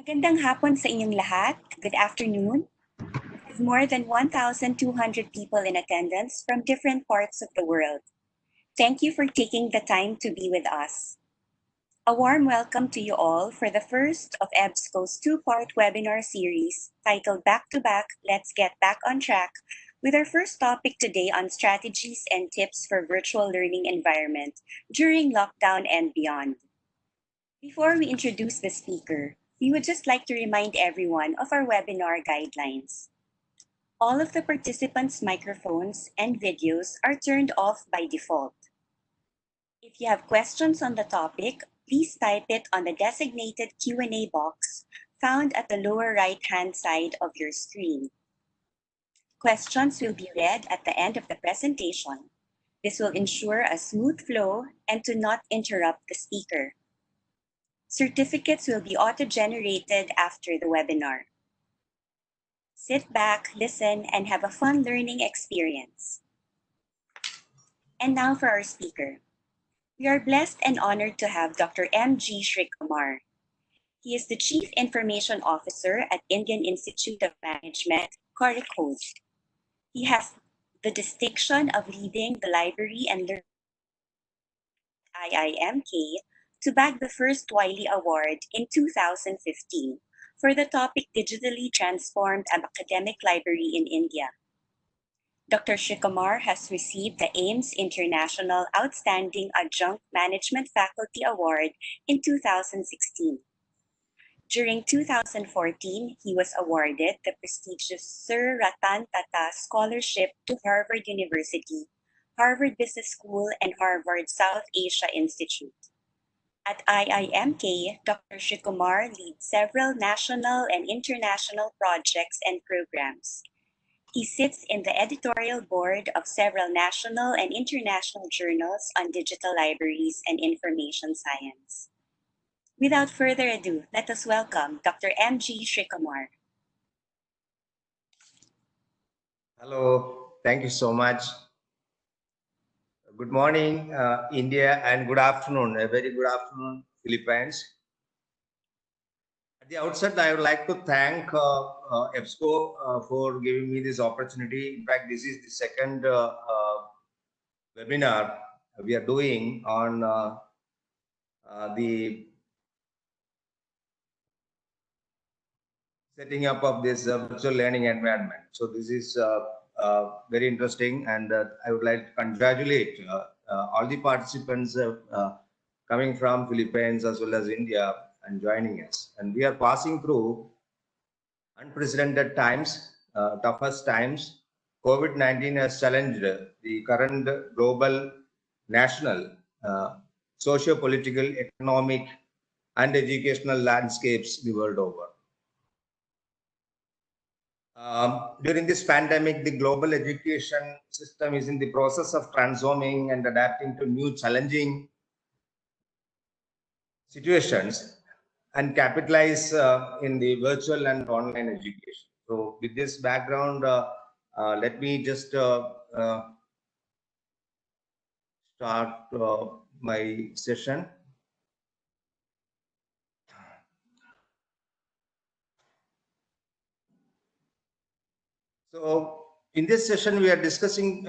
Magandang hapon sa inyong lahat. Good afternoon. We have more than 1,200 people in attendance from different parts of the world. Thank you for taking the time to be with us. A warm welcome to you all for the first of EBSCO's two-part webinar series titled Back to Back, Let's Get Back on Track, with our first topic today on strategies and tips for virtual learning environment during lockdown and beyond. Before we introduce the speaker, we would just like to remind everyone of our webinar guidelines. All of the participants' microphones and videos are turned off by default. If you have questions on the topic, please type it on the designated Q&A box found at the lower right-hand side of your screen. Questions will be read at the end of the presentation. This will ensure a smooth flow and to not interrupt the speaker. Certificates will be auto-generated after the webinar. Sit back, listen, and have a fun learning experience. And now for our speaker. We are blessed and honored to have Dr. M.G. Srikumar. He is the Chief Information Officer at Indian Institute of Management, Kozhikode. He has the distinction of leading the library and learning IIMK to bag the first Wiley Award in 2015 for the topic Digitally Transformed Academic Library in India. Dr. Srikumar has received the Ames International Outstanding Adjunct Management Faculty Award in 2016. During 2014, he was awarded the prestigious Sir Ratan Tata Scholarship to Harvard University, Harvard Business School, and Harvard South Asia Institute. At IIMK, Dr. Srikumar leads several national and international projects and programs. He sits in the editorial board of several national and international journals on digital libraries and information science. Without further ado, let us welcome Dr. M.G. Srikumar. Hello, thank you so much. Good morning, India, and good afternoon, a very good afternoon, Philippines. At the outset, I would like to thank EBSCO for giving me this opportunity. In fact, this is the second webinar we are doing on the setting up of this virtual learning environment. So this is very interesting, and I would like to congratulate all the participants coming from Philippines as well as India and joining us. And we are passing through unprecedented times, toughest times. COVID-19 has challenged the current global, national, socio-political, economic, and educational landscapes the world over. During this pandemic, the global education system is in the process of transforming and adapting to new challenging situations and capitalize in the virtual and online education. So with this background, let me just start my session. So in this session, we are discussing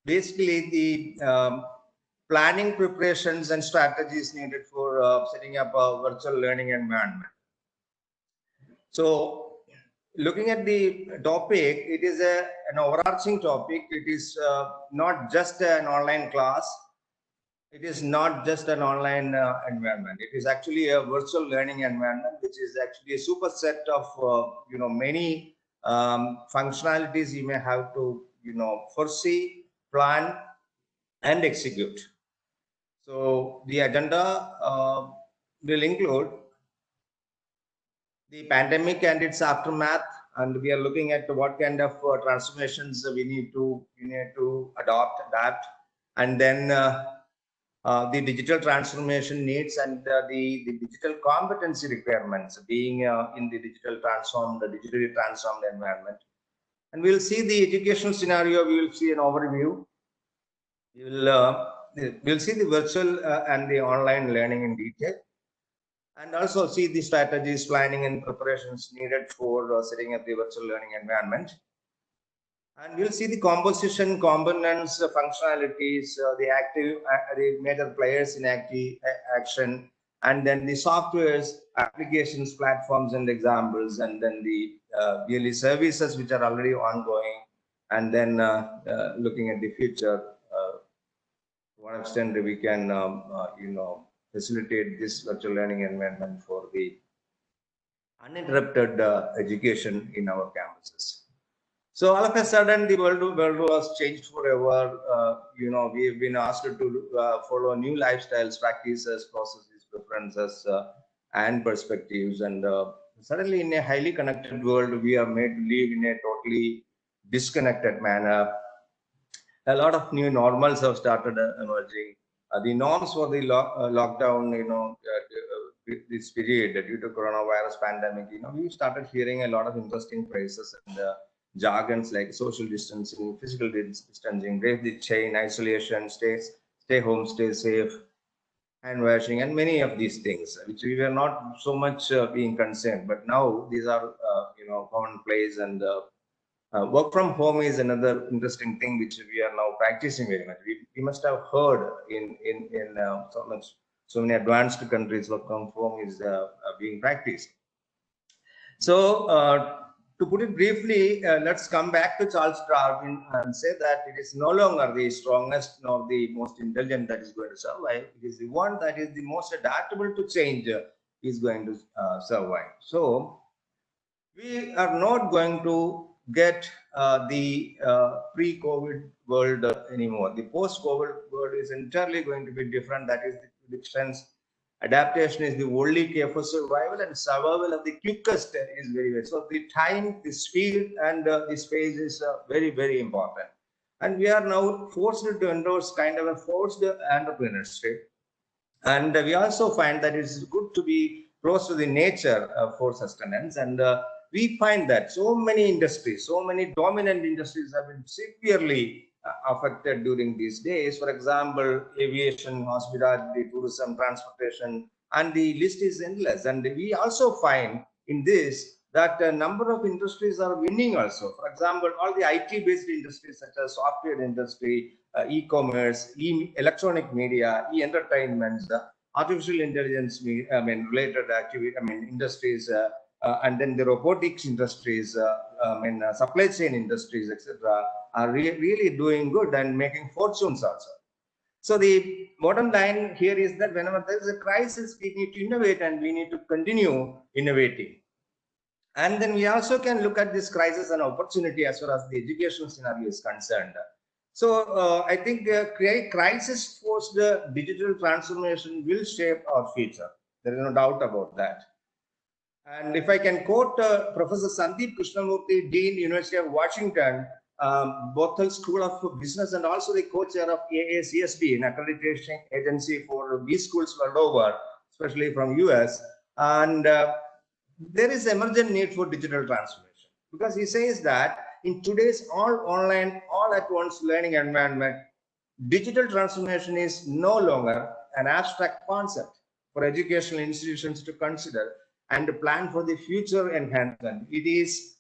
basically the planning, preparations, and strategies needed for setting up a virtual learning environment. So looking at the topic, it is an overarching topic. It is not just an online class. It is not just an online environment. It is actually a virtual learning environment, which is actually a superset of many functionalities you may have to foresee, plan, and execute. So the agenda will include the pandemic and its aftermath, and we are looking at what kind of transformations we need to adapt, and then the digital transformation needs and the digital competency requirements being in the digitally transformed environment. And we'll see the educational scenario. We will see an overview. We'll see the virtual and the online learning in detail. and also see the strategies, planning, and preparations needed for setting up the virtual learning environment. And we'll see the composition, components, functionalities, the major players in action, and then the softwares, applications, platforms, and examples, and then the yearly services which are already ongoing, and then looking at the future, to what extent we can, facilitate this virtual learning environment for the uninterrupted education in our campuses. So all of a sudden, the world was changed forever. We've been asked to follow new lifestyles, practices, processes, preferences, and perspectives. And suddenly, in a highly connected world, we are made to live in a totally disconnected manner. A lot of new normals have started emerging. The norms for the lockdown, this period due to coronavirus pandemic, we started hearing a lot of interesting phrases and jargons like social distancing, physical distancing, break the chain, isolation, stay home, stay safe, hand washing, and many of these things, which we were not so much being concerned. But now these are, commonplace, and work from home is another interesting thing which we are now practicing very much. We must have heard in so many advanced countries, work from home is being practiced. So to put it briefly, let's come back to Charles Darwin and say that it is no longer the strongest nor the most intelligent that is going to survive. It is the one that is the most adaptable to change is going to survive. So we are not going to get the pre-COVID world anymore. The post-COVID world is entirely going to be different. That is the difference. Adaptation is the only key for survival, and survival of the quickest is very. So the time, the speed, and the space is very, very important. And we are now forced to endorse kind of a forced entrepreneurship. And we also find that it's good to be close to the nature for sustenance. And we find that so many industries, so many dominant industries have been severely affected during these days. For example, aviation, hospitality, tourism, transportation, and the list is endless. And we also find in this that a number of industries are winning also. For example, all the IT-based industries such as software industry, e-commerce, electronic media, e-entertainment, artificial intelligence, related activity, industries, and then the robotics industries, supply chain industries, etc., are really doing good and making fortunes also. So the bottom line here is that whenever there is a crisis, we need to innovate and we need to continue innovating. And then we also can look at this crisis and opportunity as far as the education scenario is concerned. So I think crisis-forced digital transformation will shape our future. There is no doubt about that. And if I can quote Professor Sandeep Krishnamurthy, Dean, University of Washington, Bothell School of Business, and also the co-chair of AACSB, an accreditation agency for B schools world over, especially from US. And there is emergent need for digital transformation, because he says that in today's all online, all at once learning environment, digital transformation is no longer an abstract concept for educational institutions to consider and to plan for the future enhancement. It is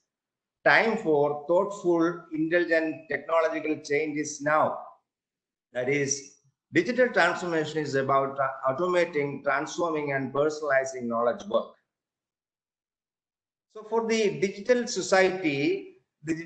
time for thoughtful, intelligent technological changes now. That is, digital transformation is about automating, transforming, and personalizing knowledge work. So for the digital society needs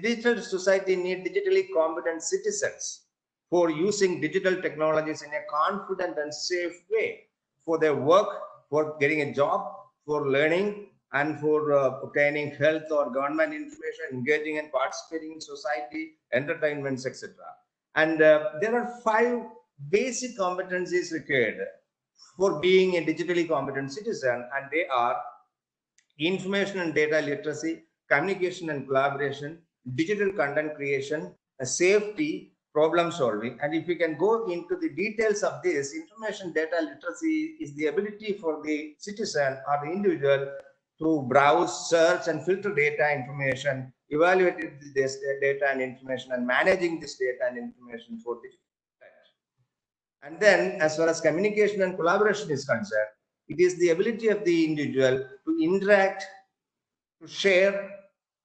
digitally competent citizens for using digital technologies in a confident and safe way for their work, for getting a job, for learning, and for obtaining health or government information, engaging and participating in society, entertainments, etc. And there are 5 basic competencies required for being a digitally competent citizen, and they are information and data literacy, communication and collaboration, digital content creation, safety, problem solving. And if we can go into the details of this, information data literacy is the ability for the citizen or the individual to browse, search, and filter data information, evaluate this data and information, and managing this data and information for digital. And then as far as communication and collaboration is concerned, It is the ability of the individual to interact, to share,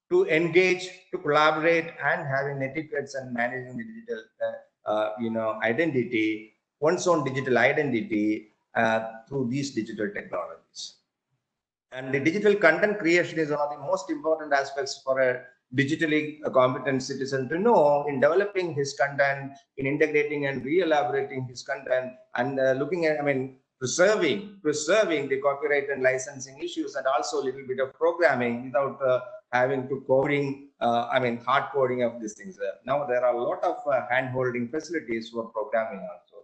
to engage, to collaborate, and having etiquettes and managing the digital, identity, one's own digital identity through these digital technologies. And the digital content creation is one of the most important aspects for a digitally competent citizen to know in developing his content, in integrating and re-elaborating his content, and looking at, preserving the copyright and licensing issues, and also a little bit of programming without having to coding, hard coding of these things. Now there are a lot of hand-holding facilities for programming also.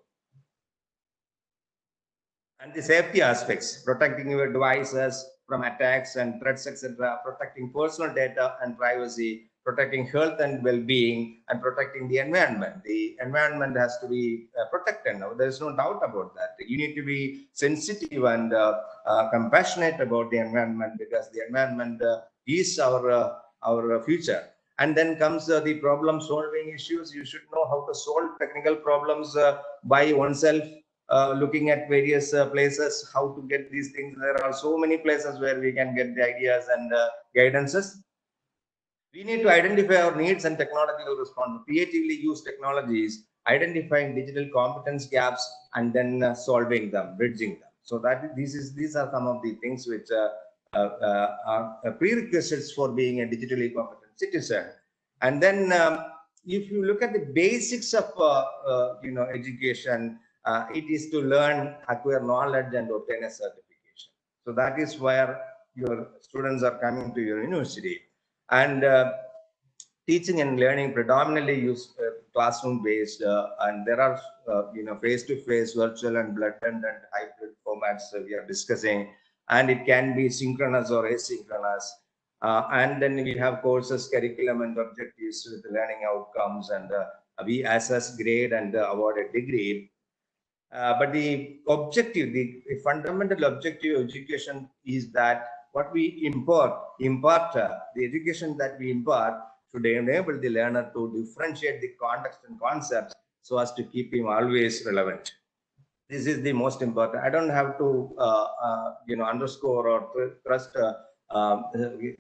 And the safety aspects, protecting your devices from attacks and threats, etc., protecting personal data and privacy, protecting health and well-being, and protecting the environment. The environment has to be protected. Now, there is no doubt about that. You need to be sensitive and compassionate about the environment, because the environment is our future. And then comes the problem-solving issues. You should know how to solve technical problems by oneself. Looking at various places, how to get these things. There are so many places where we can get the ideas and guidances. We need to identify our needs and technological response, creatively use technologies, identifying digital competence gaps, and then solving them, bridging them. So these are some of the things which are prerequisites for being a digitally competent citizen. And then if you look at the basics of education, it is to learn, acquire knowledge, and obtain a certification. So that is where your students are coming to your university. And teaching and learning predominantly use classroom based, and there are face-to-face, virtual, and blended and hybrid formats we are discussing, and it can be synchronous or asynchronous. And then we have courses, curriculum, and objectives with learning outcomes, and we assess, grade, and award a degree. But the objective, the fundamental objective of education is that what we impart, the education that we impart should enable the learner to differentiate the context and concepts so as to keep him always relevant. This is the most important. I don't have to, underscore or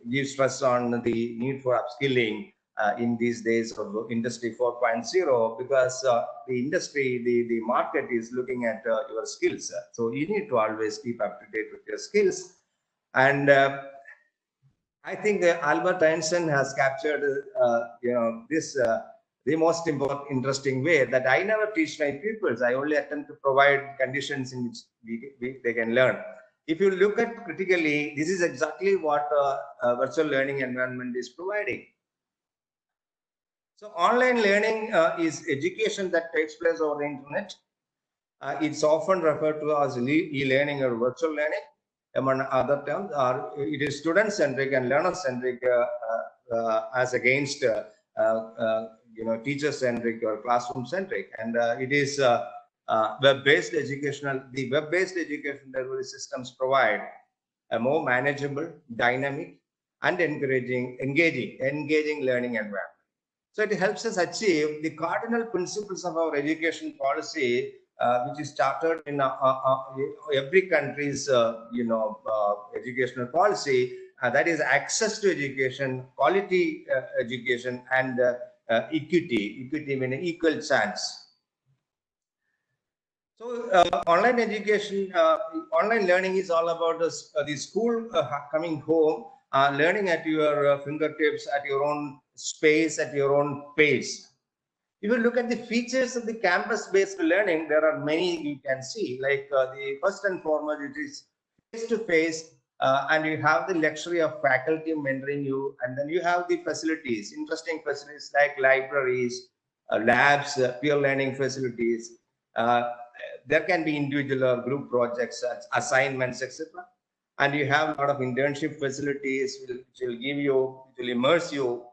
give stress on the need for upskilling in these days of Industry 4.0, because the industry, the market is looking at your skills. So you need to always keep up to date with your skills. And I think Albert Einstein has captured, this the most important, interesting way, that I never teach my pupils. I only attempt to provide conditions in which they can learn. If you look at critically, this is exactly what a virtual learning environment is providing. So online learning is education that takes place over the internet. It's often referred to as e-learning or virtual learning, among other terms. It is student-centric and learner-centric as against teacher-centric or classroom-centric. And it is web-based educational. The web-based education delivery systems provide a more manageable, dynamic, and engaging learning environment. So it helps us achieve the cardinal principles of our education policy, which is chartered in every country's, educational policy. That is access to education, quality education, and equity meaning equal chance. So online education, online learning is all about the school coming home, learning at your fingertips, at your own space, at your own pace. If you look at the features of the campus-based learning, there are many you can see. Like the first and foremost, it is face-to-face, and you have the luxury of faculty mentoring you, and then you have the facilities, interesting facilities like libraries, labs, peer learning facilities. There can be individual or group projects, assignments, etc. And you have a lot of internship facilities which will give you, which will immerse you,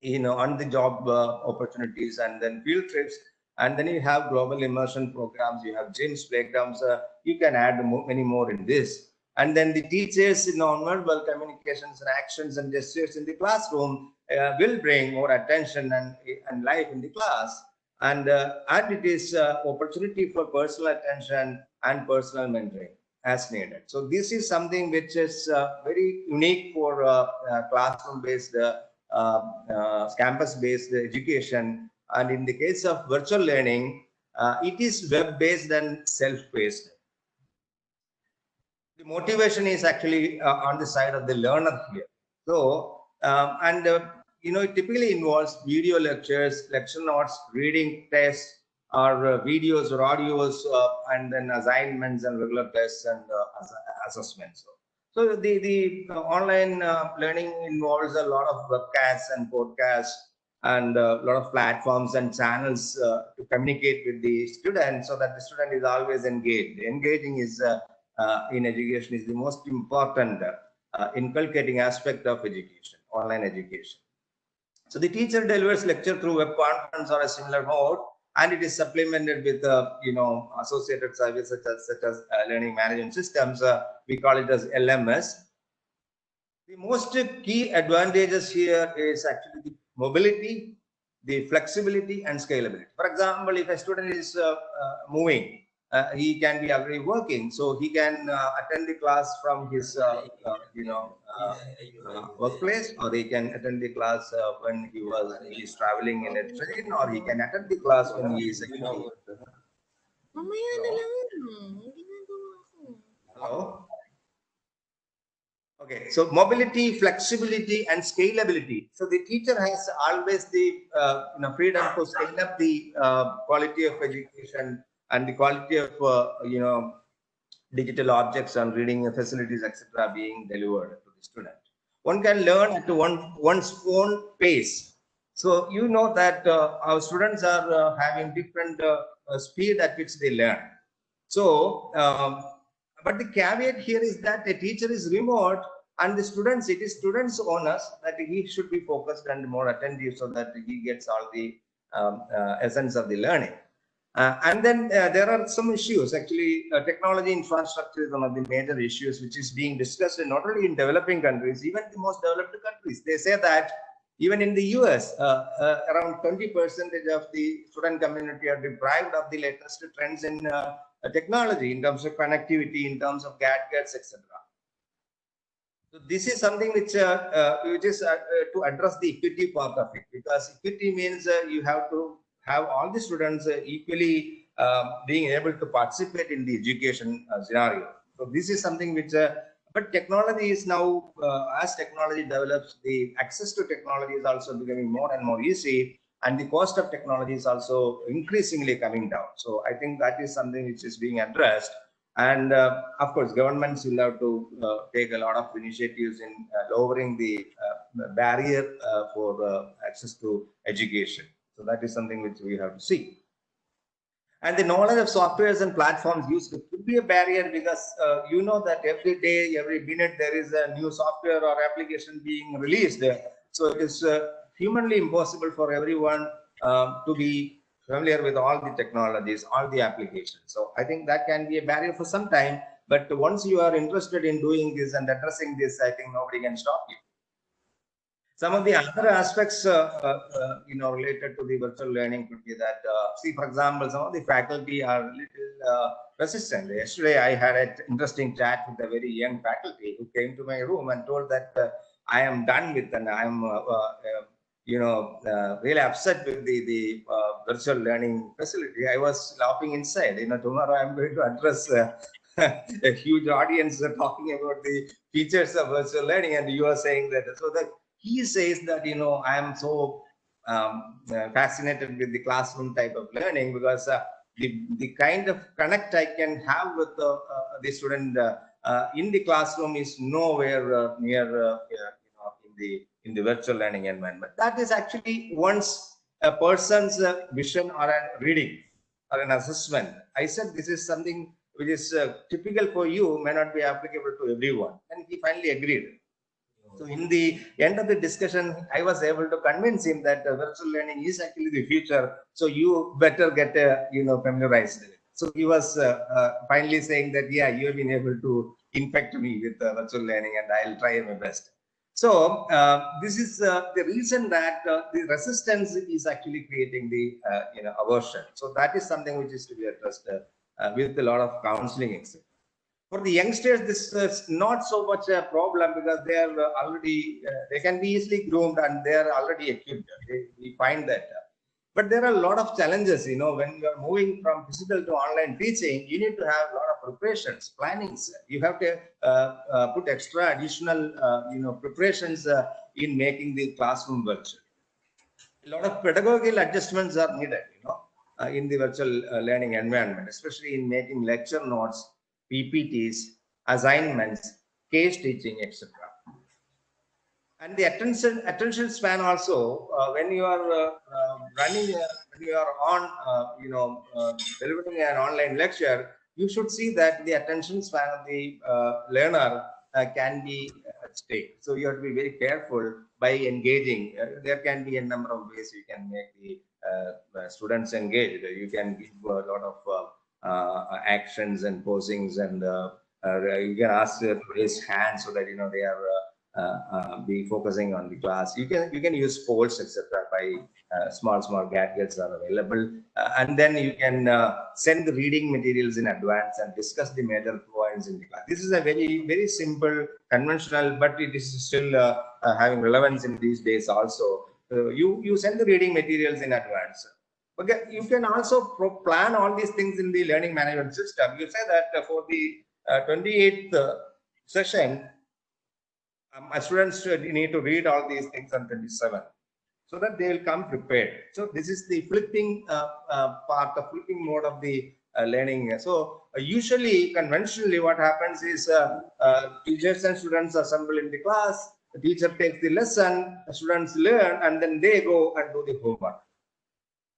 on the job opportunities, and then field trips. And then you have global immersion programs, you have gyms, playgrounds, you can add many more in this. And then the teachers in non-verbal communications and actions and gestures in the classroom will bring more attention and life in the class. And it is opportunity for personal attention and personal mentoring. as needed. So this is something which is very unique for classroom-based, campus-based education. And in the case of virtual learning, it is web-based and self-paced. The motivation is actually on the side of the learner here. So, it typically involves video lectures, lecture notes, reading tests, or videos or audios, and then assignments and regular tests and assessments. So the online learning involves a lot of webcasts and podcasts and a lot of platforms and channels to communicate with the student, so that the student is always engaged. Engaging is in education is the most important inculcating aspect of education, online education. So the teacher delivers lecture through web conference or a similar mode, and it is supplemented with associated services such as learning management systems. We call it as LMS. The most key advantages here is actually the mobility, the flexibility, and scalability. For example, if a student is moving, he can be already working, so he can attend the class from his workplace, or he can attend the class when he is traveling in a train, or he can attend the class when he is actually. Mamaya na lang. Ginagawa ko. Hello? Okay, so mobility, flexibility, and scalability. So the teacher has always the freedom to scale up the quality of education and the quality of digital objects and reading facilities, etc., being delivered to the student. One can learn at one's own pace. So you know that our students are having different speed at which they learn. So, but the caveat here is that a teacher is remote, and the students, it is students' onus that he should be focused and more attentive, so that he gets all the essence of the learning. And then there are some issues. Actually, technology infrastructure is one of the major issues which is being discussed, not only in developing countries, even the most developed countries. They say that even in the US, around 20% of the student community are deprived of the latest trends in technology, in terms of connectivity, in terms of gadgets, etc. So this is something which is to address the equity part of it, because equity means you have to have all the students equally being able to participate in the education scenario. So this is something which, but technology is now, as technology develops, the access to technology is also becoming more and more easy, and the cost of technology is also increasingly coming down. So I think that is something which is being addressed. And of course, governments will have to take a lot of initiatives in lowering the barrier for access to education. So that is something which we have to see. And the knowledge of softwares and platforms used could be a barrier, because you know that every day, every minute, there is a new software or application being released. So it is humanly impossible for everyone to be familiar with all the technologies, all the applications. So I think that can be a barrier for some time. But once you are interested in doing this and addressing this, I think nobody can stop you. Some of the other aspects, related to the virtual learning could be that, see, for example, some of the faculty are a little resistant. Yesterday, I had an interesting chat with a very young faculty who came to my room and told that I am done with, and I am, really upset with the virtual learning facility. I was laughing inside. Tomorrow I'm going to address a huge audience talking about the features of virtual learning, and you are saying that. So that he says that, I am so fascinated with the classroom type of learning, because the kind of connect I can have with the student in the classroom is nowhere near in the virtual learning environment. That is actually once a person's vision or a reading or an assessment. I said this is something which is typical for you, may not be applicable to everyone, and he finally agreed. So in the end of the discussion, I was able to convince him that virtual learning is actually the future. So you better get familiarized with it. So he was finally saying that, yeah, you have been able to infect me with virtual learning, and I'll try my best. So this is the reason that the resistance is actually creating the aversion. So that is something which is to be addressed with a lot of counseling, etc. For the youngsters, this is not so much a problem because they are already, they can be easily groomed and they are already equipped. We find that. But there are a lot of challenges, when you are moving from physical to online teaching, you need to have a lot of preparations, plannings. You have to put extra additional, preparations in making the classroom virtual. A lot of pedagogical adjustments are needed, in the virtual learning environment, especially in making lecture notes, PPTs, assignments, case teaching, etc. And the attention span also, when you are running, when you are on, delivering an online lecture, you should see that the attention span of the learner can be at stake. So you have to be very careful by engaging. There can be a number of ways you can make the students engaged. You can give a lot of actions and posings, and you can ask to raise hands so that they are be focusing on the class. You can use polls, etc. By small gadgets are available, and then you can send the reading materials in advance and discuss the major points in the class. This is a very simple, conventional, but it is still having relevance in these days also. You send the reading materials in advance. Okay, you can also plan all these things in the learning management system. You say that for the 28th session, my students need to read all these things on 27, so that they will come prepared. So this is the flipping part, the flipping mode of the learning. So usually, conventionally, what happens is teachers and students assemble in the class. The teacher takes the lesson, the students learn, and then they go and do the homework.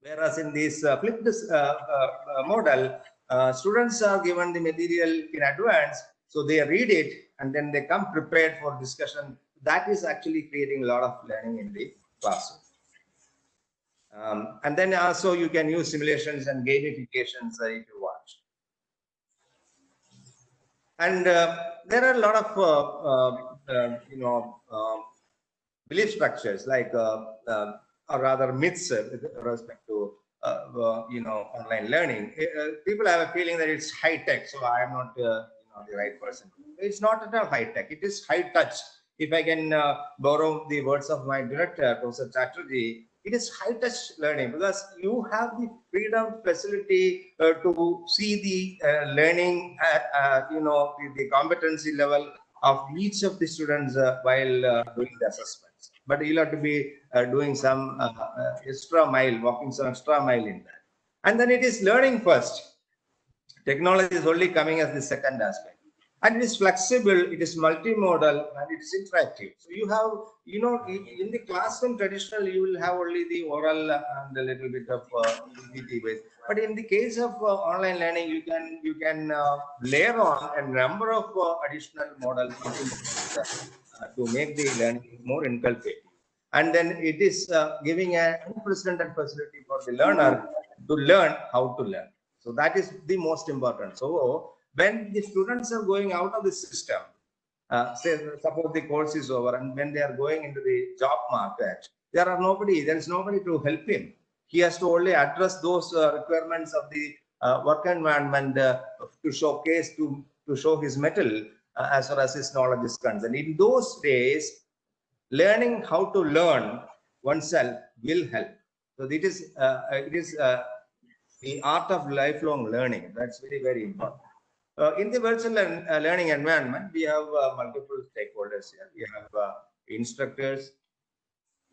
Whereas in this flipped model, students are given the material in advance, so they read it and then they come prepared for discussion. That is actually creating a lot of learning in the classroom. And then also you can use simulations and gamifications if you want. And there are a lot of belief structures, like or rather myths with respect to online learning. People have a feeling that it's high tech, so I am not the right person. It's not at all high tech. It is high touch. If I can borrow the words of my director, Professor Chatterjee, it is high touch learning because you have the freedom, facility to see the learning at the competency level of each of the students while doing the assessments. But you'll have to be doing some extra mile, walking some extra mile in that. And then it is learning first. Technology is only coming as the second aspect. And it is flexible, it is multimodal, and it is interactive. So you have, in the classroom traditionally, you will have only the oral and a little bit of PPT based. But in the case of online learning, you can layer on a number of additional models to make the learning more inculcative. And then it is giving an unprecedented facility for the learner to learn how to learn. So that is the most important. So when the students are going out of the system, say suppose the course is over, and when they are going into the job market, there is nobody to help him. He has to only address those requirements of the work environment to showcase, to show his mettle as far as his knowledge is concerned. In those days, learning how to learn oneself will help. So it is the art of lifelong learning. That's very important. In the virtual learning environment, we have multiple stakeholders here. We have instructors,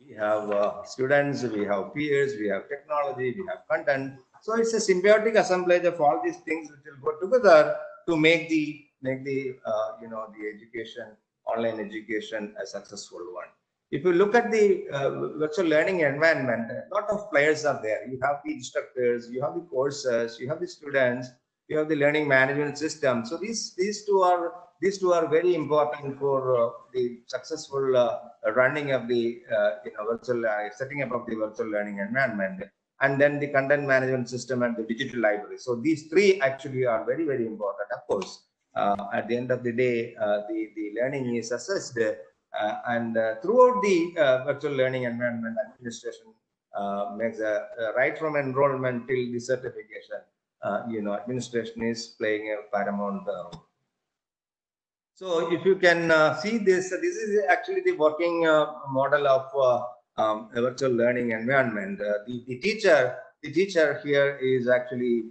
we have students, we have peers, we have technology, we have content. So it's a symbiotic assemblage of all these things which will go together to make the education, online education, a successful one. If you look at the virtual learning environment, a lot of players are there. You have the instructors, you have the courses, you have the students, you have the learning management system. So these two are very important for the successful running of the virtual setting up of the virtual learning environment, and then the content management system and the digital library. So these three actually are very important. Of course, at the end of the day, the learning is assessed. And throughout the virtual learning environment, administration makes right from enrollment till the certification. Administration is playing a paramount role. So if you can see this, this is actually the working model of a virtual learning environment. The teacher here is actually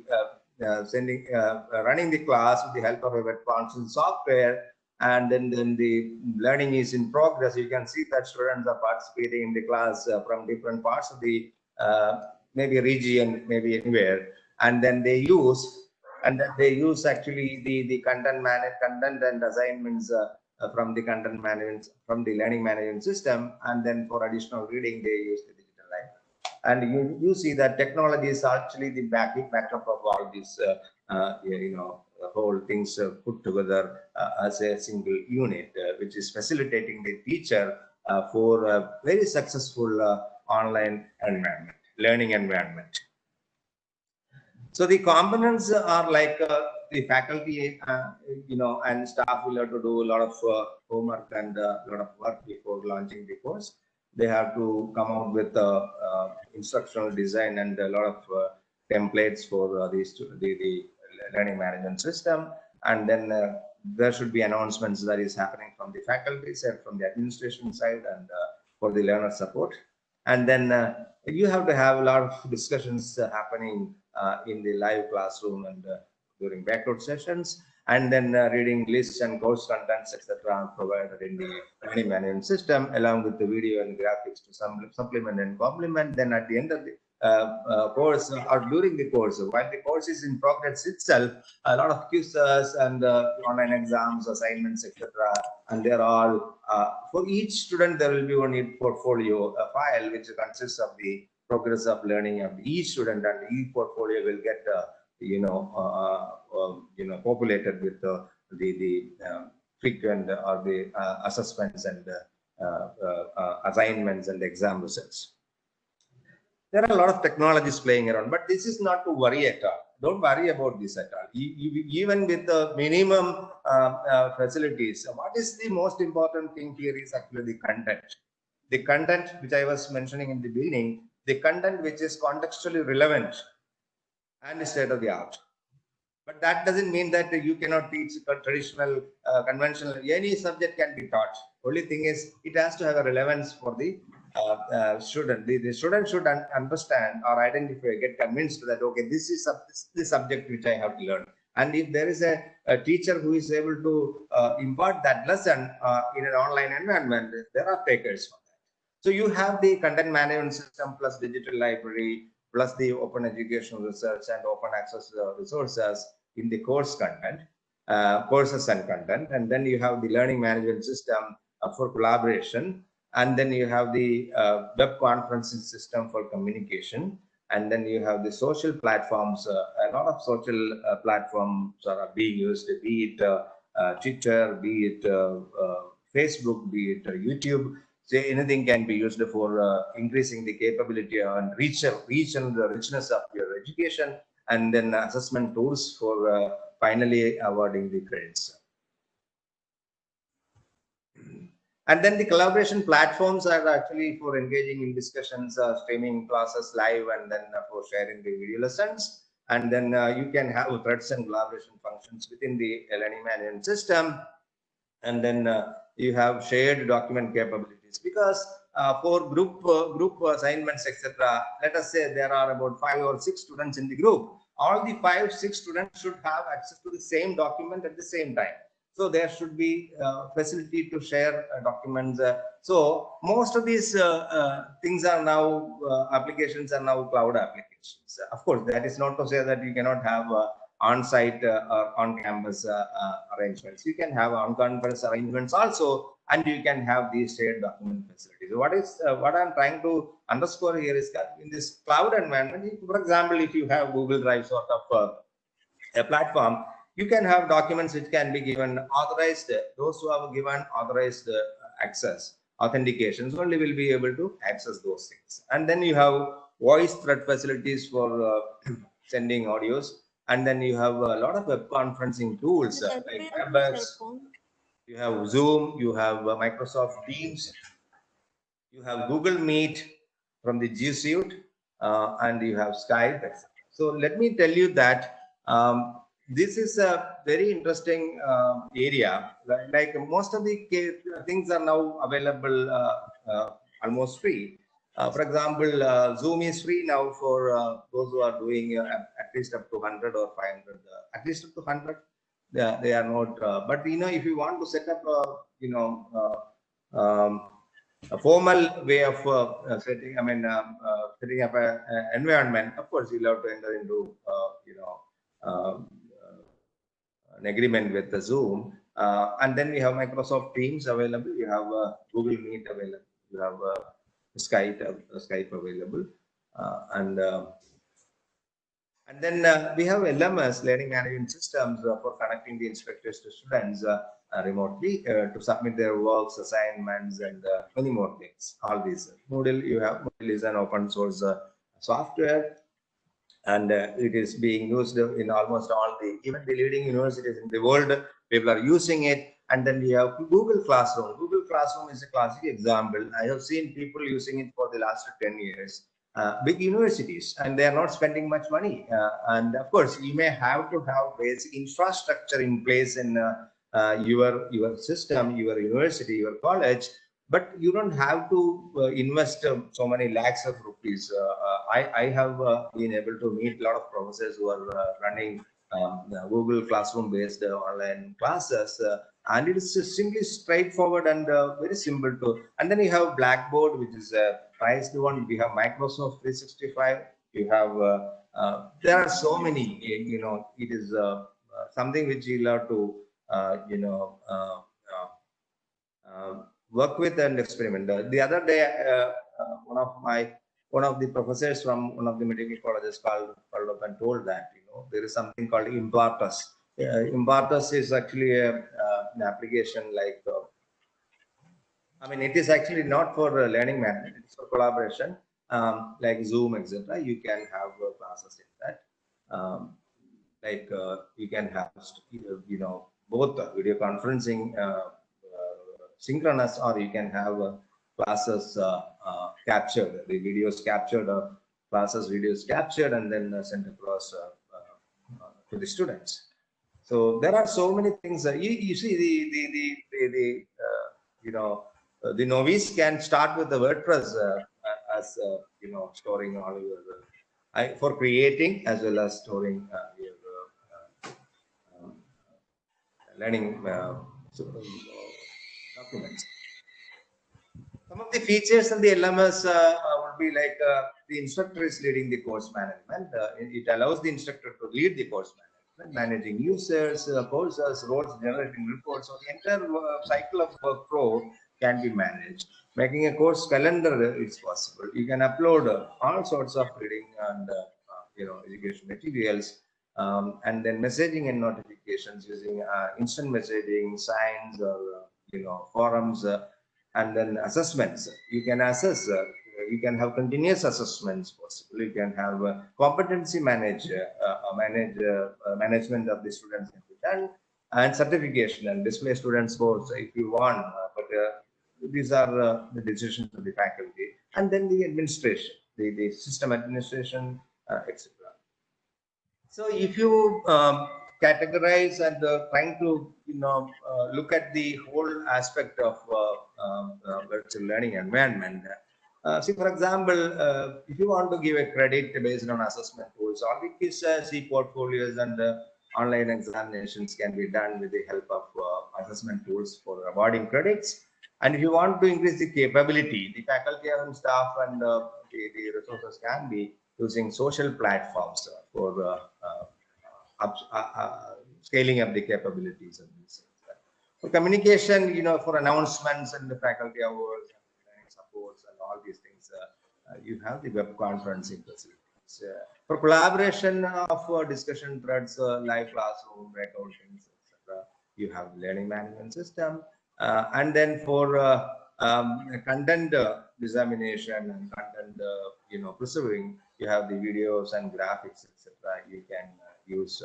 running the class with the help of a web console software, and then the learning is in progress. You can see that students are participating in the class from different parts of the maybe region, maybe anywhere, and then they use actually the content and assignments from the content management, from the learning management system, and then for additional reading they use the digital library. And you see that technology is actually the backup of all these whole things put together as a single unit, which is facilitating the teacher for a very successful online environment, learning environment. So the components are like the faculty, and staff will have to do a lot of homework and a lot of work before launching the course. They have to come out with instructional design and a lot of templates for the learning management system. And then there should be announcements that is happening from the faculty side, from the administration side, and for the learner support. And then you have to have a lot of discussions happening in the live classroom and during breakout sessions, and then reading lists and course contents, etc., provided in the learning management system, along with the video and graphics to supplement and complement. Then at the end of the course or during the course, while the course is in progress itself, a lot of quizzes and online exams, assignments, etc., and they're all for each student there will be one portfolio file which consists of the progress of learning of each student, and each portfolio will get populated with the frequent or the assessments and assignments and exam results. There are a lot of technologies playing around, but this is not to worry at all. Don't worry about this at all. Even with the minimum facilities, what is the most important thing here is actually the content. The content which I was mentioning in the beginning, the content which is contextually relevant and state of the art. But that doesn't mean that you cannot teach traditional, conventional, any subject can be taught. Only thing is, it has to have a relevance for the student. The student should understand or identify, get convinced that, okay, this is the subject which I have to learn. And if there is a teacher who is able to impart that lesson in an online environment, there are takers for that. So you have the content management system plus digital library, plus the open educational research and open access resources in the course content, courses and content. And then you have the learning management system for collaboration. And then you have the web conferencing system for communication. And then you have the social platforms. A lot of social platforms are being used, be it Twitter, be it Facebook, be it YouTube. So anything can be used for increasing the capability and reach and the richness of your education, and then assessment tools for finally awarding the grades. And then the collaboration platforms are actually for engaging in discussions, streaming classes live, and then for sharing the video lessons. And then you can have threads and collaboration functions within the learning management system. And then you have shared document capabilities, because for group assignments, etc., let us say there are about 5 or 6 students in the group. All the 5, 6 students should have access to the same document at the same time. So there should be facility to share documents. So most of these things are now, applications are now cloud applications. Of course, that is not to say that you cannot have on-site or on-campus arrangements. You can have on-campus arrangements also, and you can have these shared document facilities. What I'm trying to underscore here is that in this cloud environment, for example, if you have Google Drive sort of a platform, you can have documents which can be given authorized. Those who have given authorized access, authentications, only will be able to access those things. And then you have voice thread facilities for sending audios. And then you have a lot of web conferencing tools like WebEx, you have Zoom, you have Microsoft Teams, you have Google Meet from the G Suite, and you have Skype, etc. So let me tell you that this is a very interesting area. Like most of the things are now available almost free. For example, Zoom is free now for those who are doing at least up to 100 or 500. At least up to 100, they are not. But if you want to set up a formal way of setting, setting up a environment, of course, you'll have to enter into, um, an agreement with the Zoom. And then we have Microsoft Teams available. You have Google Meet available. You have Skype available. And then we have LMS, Learning Management Systems, for connecting the instructors to students remotely to submit their works, assignments, and many more things. All these. Moodle, Moodle is an open source software, and it is being used in almost even the leading universities in the world. People are using it. And then we have Google Classroom. Google Classroom is a classic example. I have seen people using it for the last 10 years. Big universities, and they are not spending much money. And of course, you may have to have basic infrastructure in place in your system, your university, your college, but you don't have to invest so many lakhs of rupees. I have been able to meet a lot of professors who are running Google Classroom based online classes, and it is simply straightforward and very simple to. And then you have Blackboard, which is a priced one. We have Microsoft 365. You have there are so many. It is something which you'll have to work with and experiment. The other day, one of the professors from one of the medical colleges called up and told that there is something called Impartus. Impartus is actually an application like. It is actually not for learning management. It's for collaboration, like Zoom, etc. You can have classes in that. You can have, both video conferencing, synchronous, or you can have classes captured, the videos captured, classes videos captured, and then sent across to the students. So there are so many things. You see, the novice can start with the WordPress as storing all your for creating as well as storing your learning documents. Some of the features in the LMS would be like the instructor is leading the course management. It allows the instructor to lead the course management, managing users, courses, roles, generating reports. So the entire cycle of workflow can be managed. Making a course calendar is possible. You can upload all sorts of reading and education materials, and then messaging and notifications using instant messaging, signs, or forums. And then assessments. You can assess. You can have continuous assessments possible. You can have competency management of the students can be done, and certification and display student scores if you want. But these are the decisions of the faculty, and then the administration, the system administration, etc. So if you categorize and trying to look at the whole aspect of virtual learning environment. See, for example, if you want to give a credit based on assessment tools, all the kids see portfolios and online examinations can be done with the help of assessment tools for awarding credits. And if you want to increase the capability, the faculty and staff and the resources can be using social platforms for scaling up the capabilities of these things. For communication, for announcements and the faculty hours and supports and all these things, you have the web conferencing facilities. For collaboration of discussion threads, live classroom, breakout things, etc., you have the learning management system. And then for content dissemination and content preserving, you have the videos and graphics, etc. You can use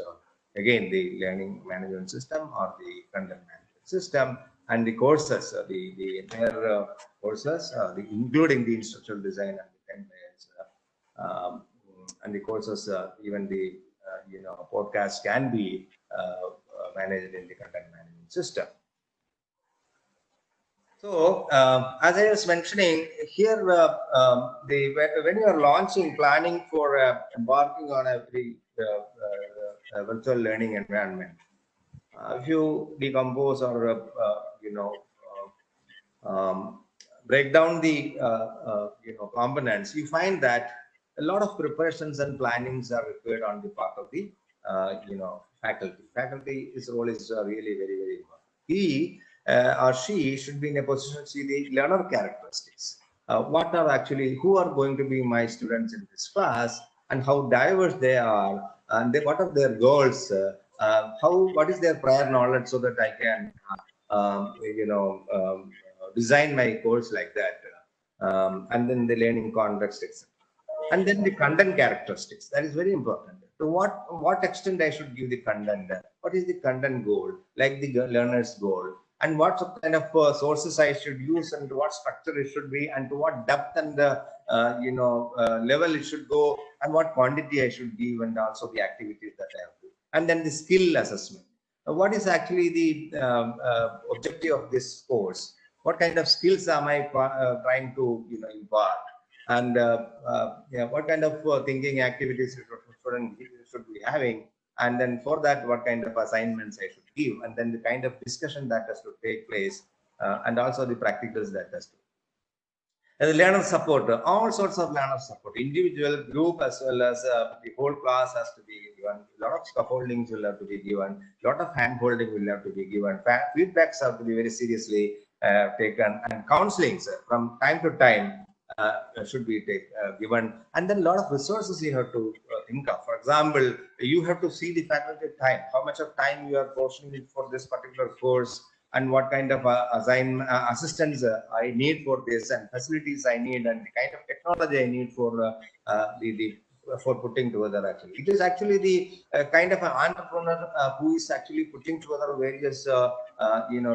again the learning management system or the content management system. And the courses, the entire courses, including the instructional design and the templates, and the courses, even the podcast can be managed in the content management system. So, as I was mentioning here, when you are launching, planning for embarking on a very virtual learning environment, if you decompose or break down the components, you find that a lot of preparations and plannings are required on the part of the faculty. Faculty's role is really very important. He or she should be in a position to see the learner characteristics. What are actually, who are going to be my students in this class, and how diverse they are, and what are their goals, what is their prior knowledge, so that I can design my course like that, and then the learning context, etc. And then the content characteristics, that is very important. To what extent I should give the content, what is the content goal, like the learner's goal, and what kind of sources I should use, and to what structure it should be, and to what depth and level it should go, and what quantity I should give, and also the activities that I have to. And then the skill assessment. What is actually the objective of this course? What kind of skills am I trying to impart? And what kind of thinking activities should be having? And then for that, what kind of assignments I should give? And then the kind of discussion that has to take place, and also the practicals that has to. And the learner support, all sorts of learner support, individual, group, as well as the whole class has to be given. A lot of scaffoldings will have to be given. A lot of hand-holding will have to be given. Feedbacks have to be very seriously taken, and counselings from time to time should be given. And then a lot of resources you have to think of. For example, you have to see the faculty time, how much of time you are portioning for this particular course, and what kind of assistance I need for this, and facilities I need, and the kind of technology I need for for putting together. Actually, it is actually the kind of an entrepreneur who is actually putting together various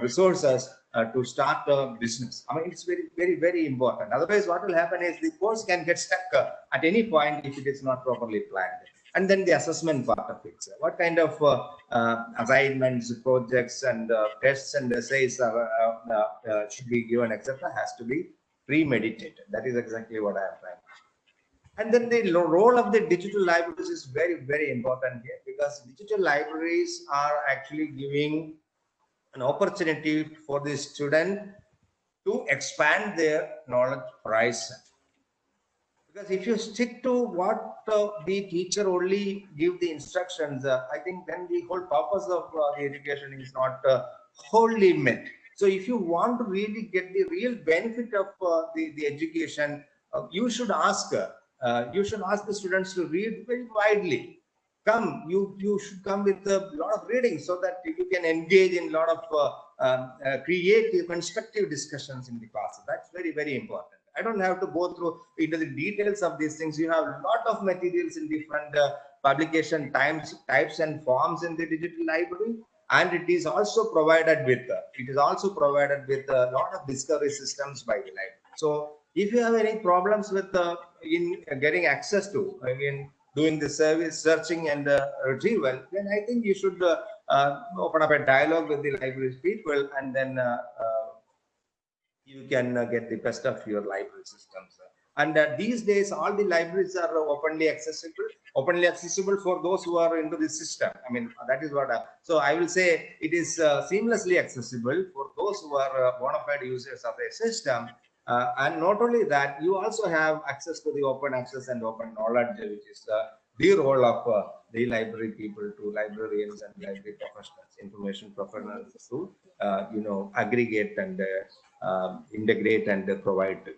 resources to start a business. I mean, it's very important. Otherwise, what will happen is the course can get stuck at any point if it is not properly planned. And then the assessment part of it. What kind of assignments, projects, and tests and essays should be given, etc., has to be premeditated. That is exactly what I am trying. And then the role of the digital libraries is very important here, because digital libraries are actually giving an opportunity for the student to expand their knowledge horizon. Because if you stick to what the teacher only give the instructions, I think then the whole purpose of the education is not wholly met. So if you want to really get the real benefit of the education, you should ask the students to read very widely. You should come with a lot of reading, so that you can engage in a lot of creative, constructive discussions in the class. That's very important. I don't have to go through into the details of these things. You have a lot of materials in different publication types and forms in the digital library, and it is also provided with a lot of discovery systems by the library. So if you have any problems with in getting access to, doing the service searching and retrieval, then I think you should open up a dialogue with the library's people, and then you can get the best of your library systems. And these days, all the libraries are openly accessible for those who are into the system. I mean, that is what. So I will say it is seamlessly accessible for those who are bona fide users of the system. And not only that, you also have access to the open access and open knowledge, which is the role of the library people, to librarians and library professionals, information professionals, to aggregate and integrate and provide,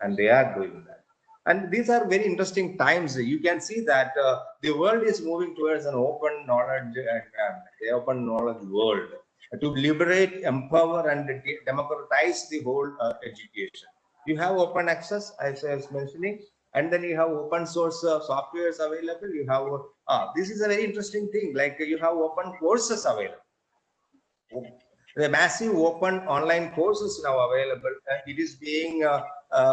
and they are doing that. And these are very interesting times. You can see that the world is moving towards an open knowledge environment, the open knowledge world, to liberate, empower, and democratize the whole education. You have open access, as I was mentioning, and then you have open source softwares available. You have this is a very interesting thing. Like, you have open courses available. The massive open online courses now available. It is being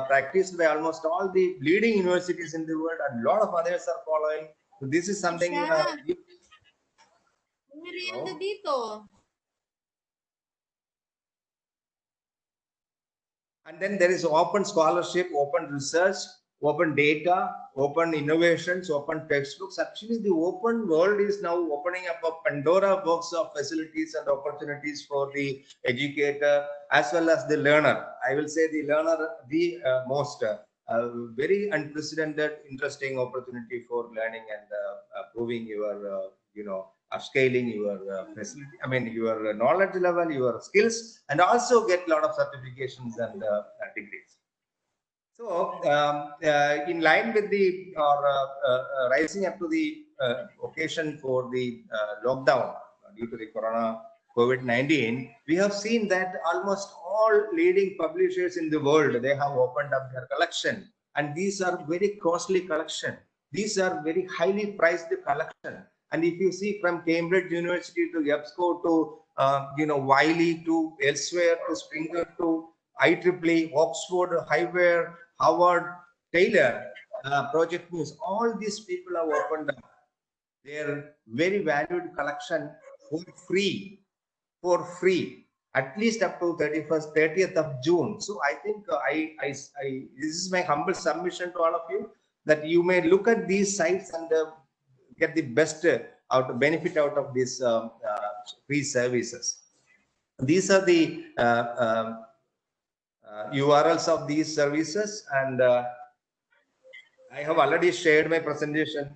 practiced by almost all the leading universities in the world, and a lot of others are following. So this is something. merienda Hello? dito. And then there is open scholarship, open research, open data, open innovations, open textbooks. Actually, the open world is now opening up a Pandora box of facilities and opportunities for the educator as well as the learner. I will say the learner, the most very unprecedented, interesting opportunity for learning and proving your, upscaling your facility. I mean, your knowledge level, your skills, and also get a lot of certifications and degrees. So, in line with the or rising up to the occasion for the lockdown due to the corona COVID-19, we have seen that almost all leading publishers in the world, they have opened up their collection, and these are very costly collection. These are very highly priced collection. And if you see from Cambridge University to EBSCO to Wiley to elsewhere to Springer to IEEE, Oxford, Highware, Howard, Taylor, Project News, all these people have opened up their very valued collection for free, at least up to 30th of June. So I think this is my humble submission to all of you, that you may look at these sites and get the best benefit out of these free services. These are the URLs of these services, and I have already shared my presentation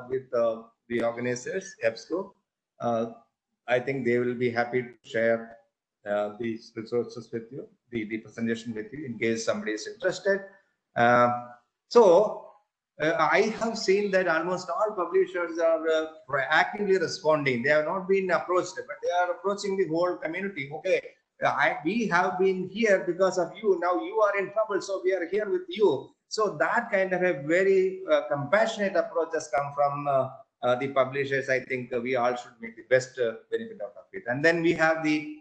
with the organizers, EBSCO. I think they will be happy to share these resources with you, the presentation with you, in case somebody is interested. I have seen that almost all publishers are proactively responding. They have not been approached, but they are approaching the whole community. Okay, we have been here because of you. Now you are in trouble, so we are here with you. So that kind of a very compassionate approach has come from the publishers. I think we all should make the best benefit out of it. And then we have the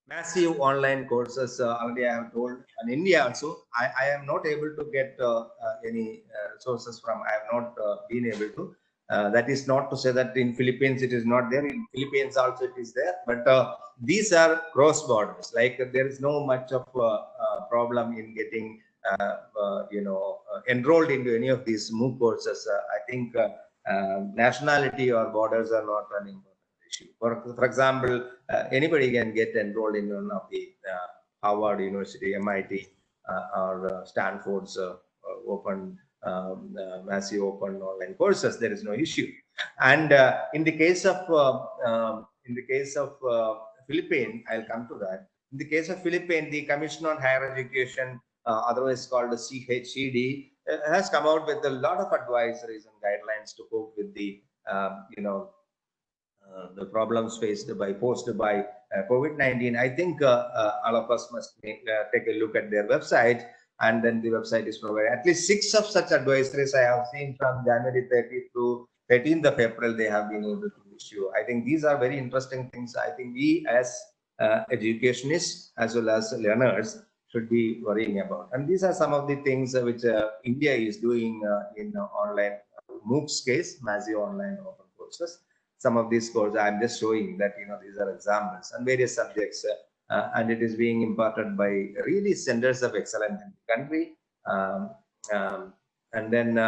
massive online courses. Already I have told, in India also, I am not able to get any sources from. I have not been able to. That is not to say that in Philippines it is not there. In Philippines also it is there. But these are cross borders. Like there is no much of problem in getting enrolled into any of these MOOC courses. I think nationality or borders are not an important issue. For example, anybody can get enrolled in one of the Harvard University, MIT, or Stanford's open massive open online courses. There is no issue. And in the case of Philippines, I'll come to that. In the case of Philippines, the Commission on Higher Education, otherwise called the CHED, has come out with a lot of advisories and guidelines to cope with the the problems posed by COVID-19. I think all of us must take a look at their website, and then the website is provided. At least 6 of such advisories I have seen from January 30 to 13th of April, they have been able to issue. I think these are very interesting things. I think we as educationists as well as learners should be worrying about. And these are some of the things which India is doing in online MOOCs case, massive online open courses. Some of these courses I'm just showing that these are examples and various subjects, and it is being imparted by really centers of excellence in the country. And then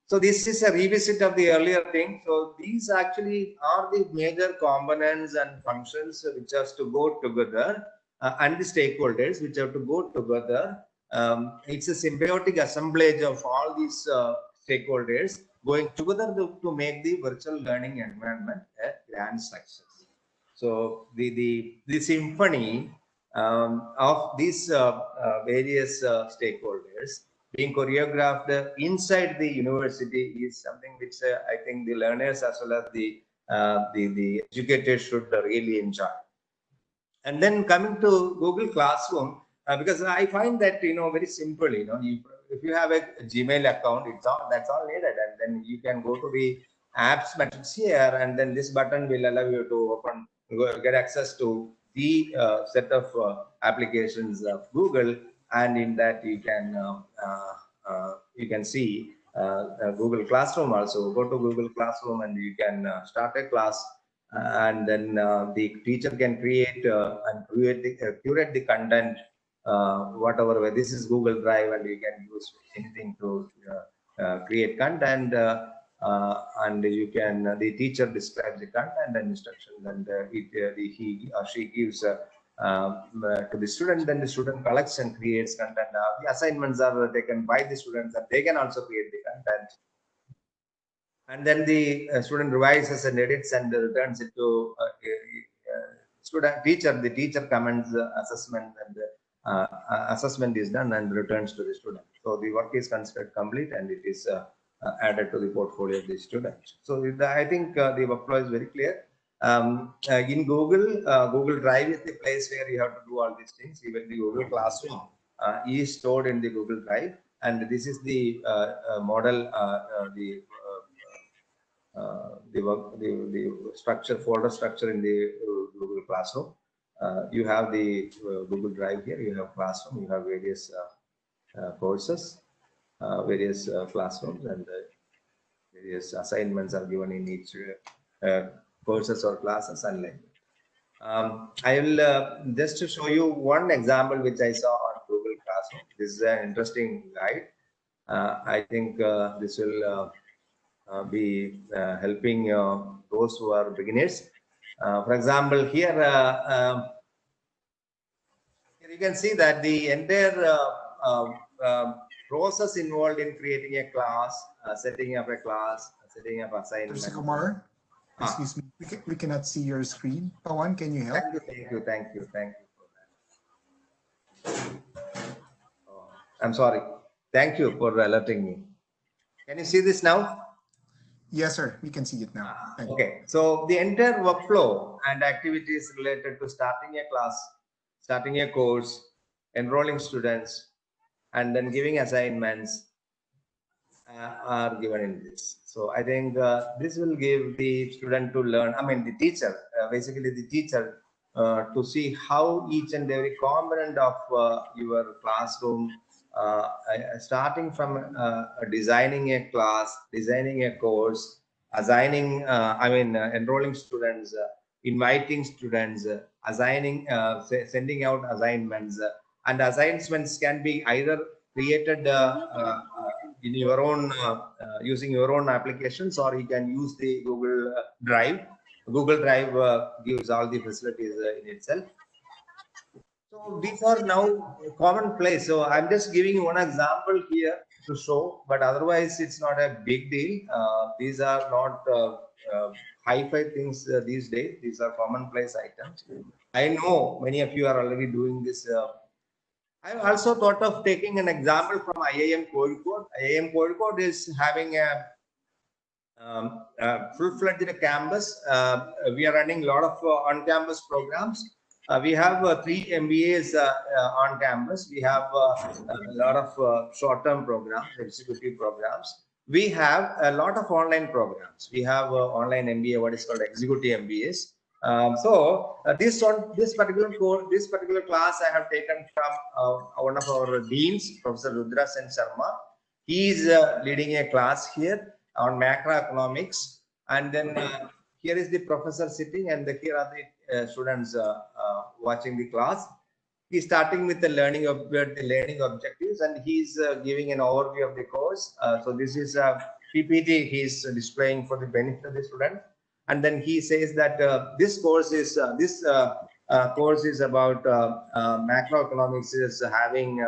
so this is a revisit of the earlier thing. So these actually are the major components and functions which has to go together, and the stakeholders which have to go together. It's a symbiotic assemblage of all these stakeholders going together to make the virtual learning environment a grand success. So the symphony of these various stakeholders being choreographed inside the university is something which I think the learners as well as the educators should really enjoy. And then coming to Google Classroom, because I find that very simple. If you have a Gmail account, that's all needed, and then you can go to the apps matrix here, and then this button will allow you to get access to the set of applications of Google, and in that you can see Google Classroom also. Go to Google Classroom and you can start a class and then the teacher can create and curate the content, whatever way. This is Google Drive, and you can use anything to create content, and you can the teacher describes the content and instructions, and he or she gives to the student. Then the student collects and creates content. The assignments are taken by the students, and they can also create the content. And then the student revises and edits and returns it to student teacher. The teacher comments assessment, and assessment is done and returns to the student. So the work is considered complete, and it is added to the portfolio of the student. So I think the workflow is very clear. In Google Drive is the place where you have to do all these things. Even the Google Classroom is stored in the Google Drive, and this is the model, the structure, folder structure in the Google Classroom. You have the Google Drive here. You have Classroom. You have various courses, various classrooms, and various assignments are given in each courses or classes, and like that. I will just to show you one example which I saw on Google Classroom. This is an interesting guide. I think this will be helping those who are beginners. For example, here you can see that the entire process involved in creating a class, setting up a class, setting up assignments. Mr. Kumar, excuse me, we cannot see your screen. Pawan, can you help? Thank you for that. Oh, I'm sorry. Thank you for alerting me. Can you see this now? Yes, sir. We can see it now. Okay. So the entire workflow and activities related to starting a class, starting a course, enrolling students, and then giving assignments are given in this. So I think this will give the student to learn, the teacher, basically the teacher, to see how each and every component of your classroom, starting from designing a class, designing a course, assigning, enrolling students, inviting students, assigning, sending out assignments, and assignments can be either created in your own using your own applications, or you can use the Google Drive. Google Drive gives all the facilities in itself. So these are now commonplace. So I'm just giving one example here to show, but otherwise it's not a big deal. These are not hi-fi things these days. These are commonplace items. I know many of you are already doing this. I've also thought of taking an example from IIM Kozhikode. IIM Kozhikode is having a full-fledged campus. We are running a lot of on-campus programs. We have 3 MBAs on campus. We have a lot of short-term programs, executive programs. We have a lot of online programs. We have online MBA, what is called executive MBAs. This particular class I have taken from one of our deans, Professor Rudra Sen Sharma. He is leading a class here on macroeconomics, and then here is the professor sitting, and here are the students watching the class. He's starting with the learning objectives, and he's giving an overview of the course. So this is a PPT he's displaying for the benefit of the student. And then he says that this course is about macroeconomics, is having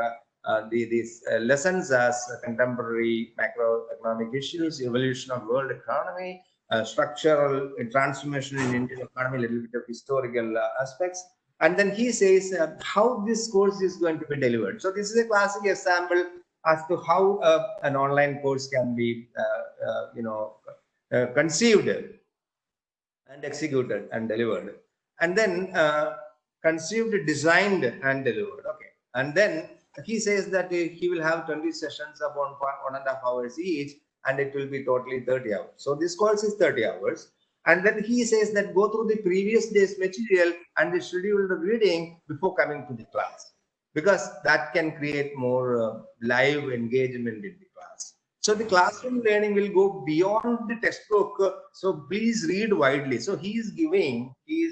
these lessons as contemporary macroeconomic issues, evolution of world economy, structural transformation in Indian economy, a little bit of historical aspects. And then he says how this course is going to be delivered. So this is a classic example as to how an online course can be conceived and executed and delivered, and then conceived, designed, and delivered. Okay, and then he says that he will have 20 sessions of 1.5 hours each, and it will be totally 30 hours. So this course is 30 hours. And then he says that go through the previous day's material and the scheduled reading before coming to the class, because that can create more live engagement in the class. So the classroom learning will go beyond the textbook. So please read widely. So he is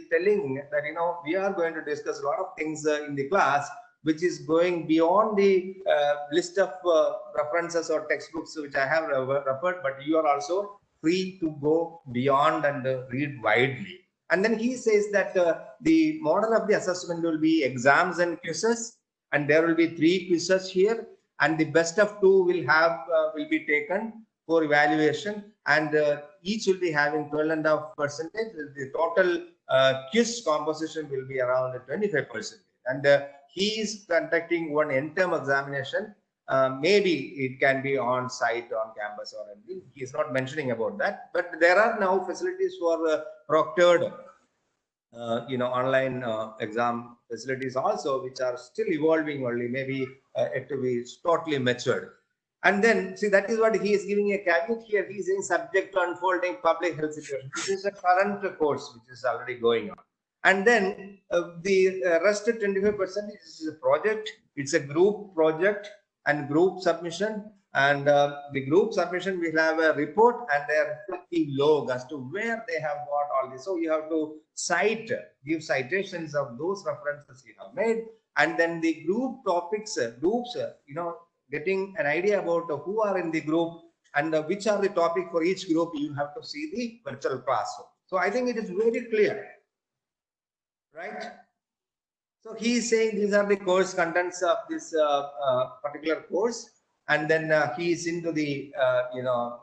telling that, we are going to discuss a lot of things in the class, which is going beyond the list of references or textbooks which I have referred, but you are also free to go beyond and read widely. And then he says that the model of the assessment will be exams and quizzes, and there will be 3 quizzes here, and the best of 2 will be taken for evaluation, and each will be having 12.5%. The total quiz composition will be around 25%, and he is conducting one end-term examination. Maybe it can be on site, on campus, or anything. He is not mentioning about that, but there are now facilities for proctored online exam facilities also, which are still evolving only, maybe it to be totally matured. And then see, that is what he is giving a caveat here. He is saying subject to unfolding public health situation. This is a current course which is already going on. And then the rest of 25% is a project. It's a group project and group submission. And the group submission will have a report and their reflective log as to where they have got all this. So you have to give citations of those references you have made. And then the group topics, groups, getting an idea about who are in the group and which are the topic for each group, you have to see the virtual classroom. So I think it is very clear, right? So he is saying these are the course contents of this particular course. And then he is into the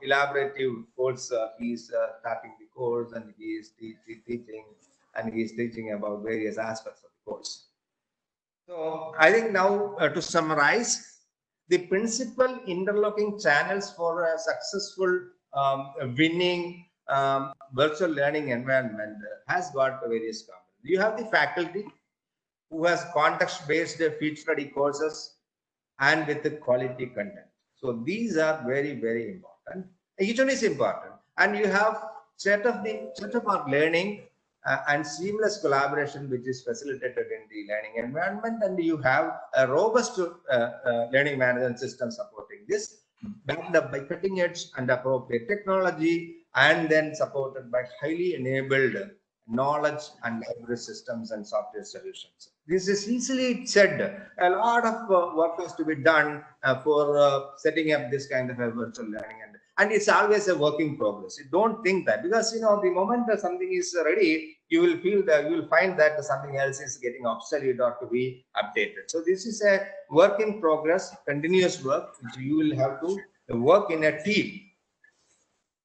elaborative course. He is starting the course, and he is teaching, and he is teaching about various aspects of the course. So I think now to summarize, the principal interlocking channels for a successful winning virtual learning environment has got various components. You have the faculty who has context-based field study courses and with the quality content. So these are very, very important. Each one is important. And you have set of learning and seamless collaboration, which is facilitated in the learning environment. And you have a robust learning management system supporting this, backed up by cutting edge and appropriate technology, and then supported by highly enabled knowledge and library systems and software solutions. This is easily said. A lot of work has to be done for setting up this kind of a virtual learning, and it's always a work in progress. You don't think that, because the moment that something is ready, you will find that something else is getting obsolete or to be updated. So this is a work in progress, continuous work, which you will have to work in a team.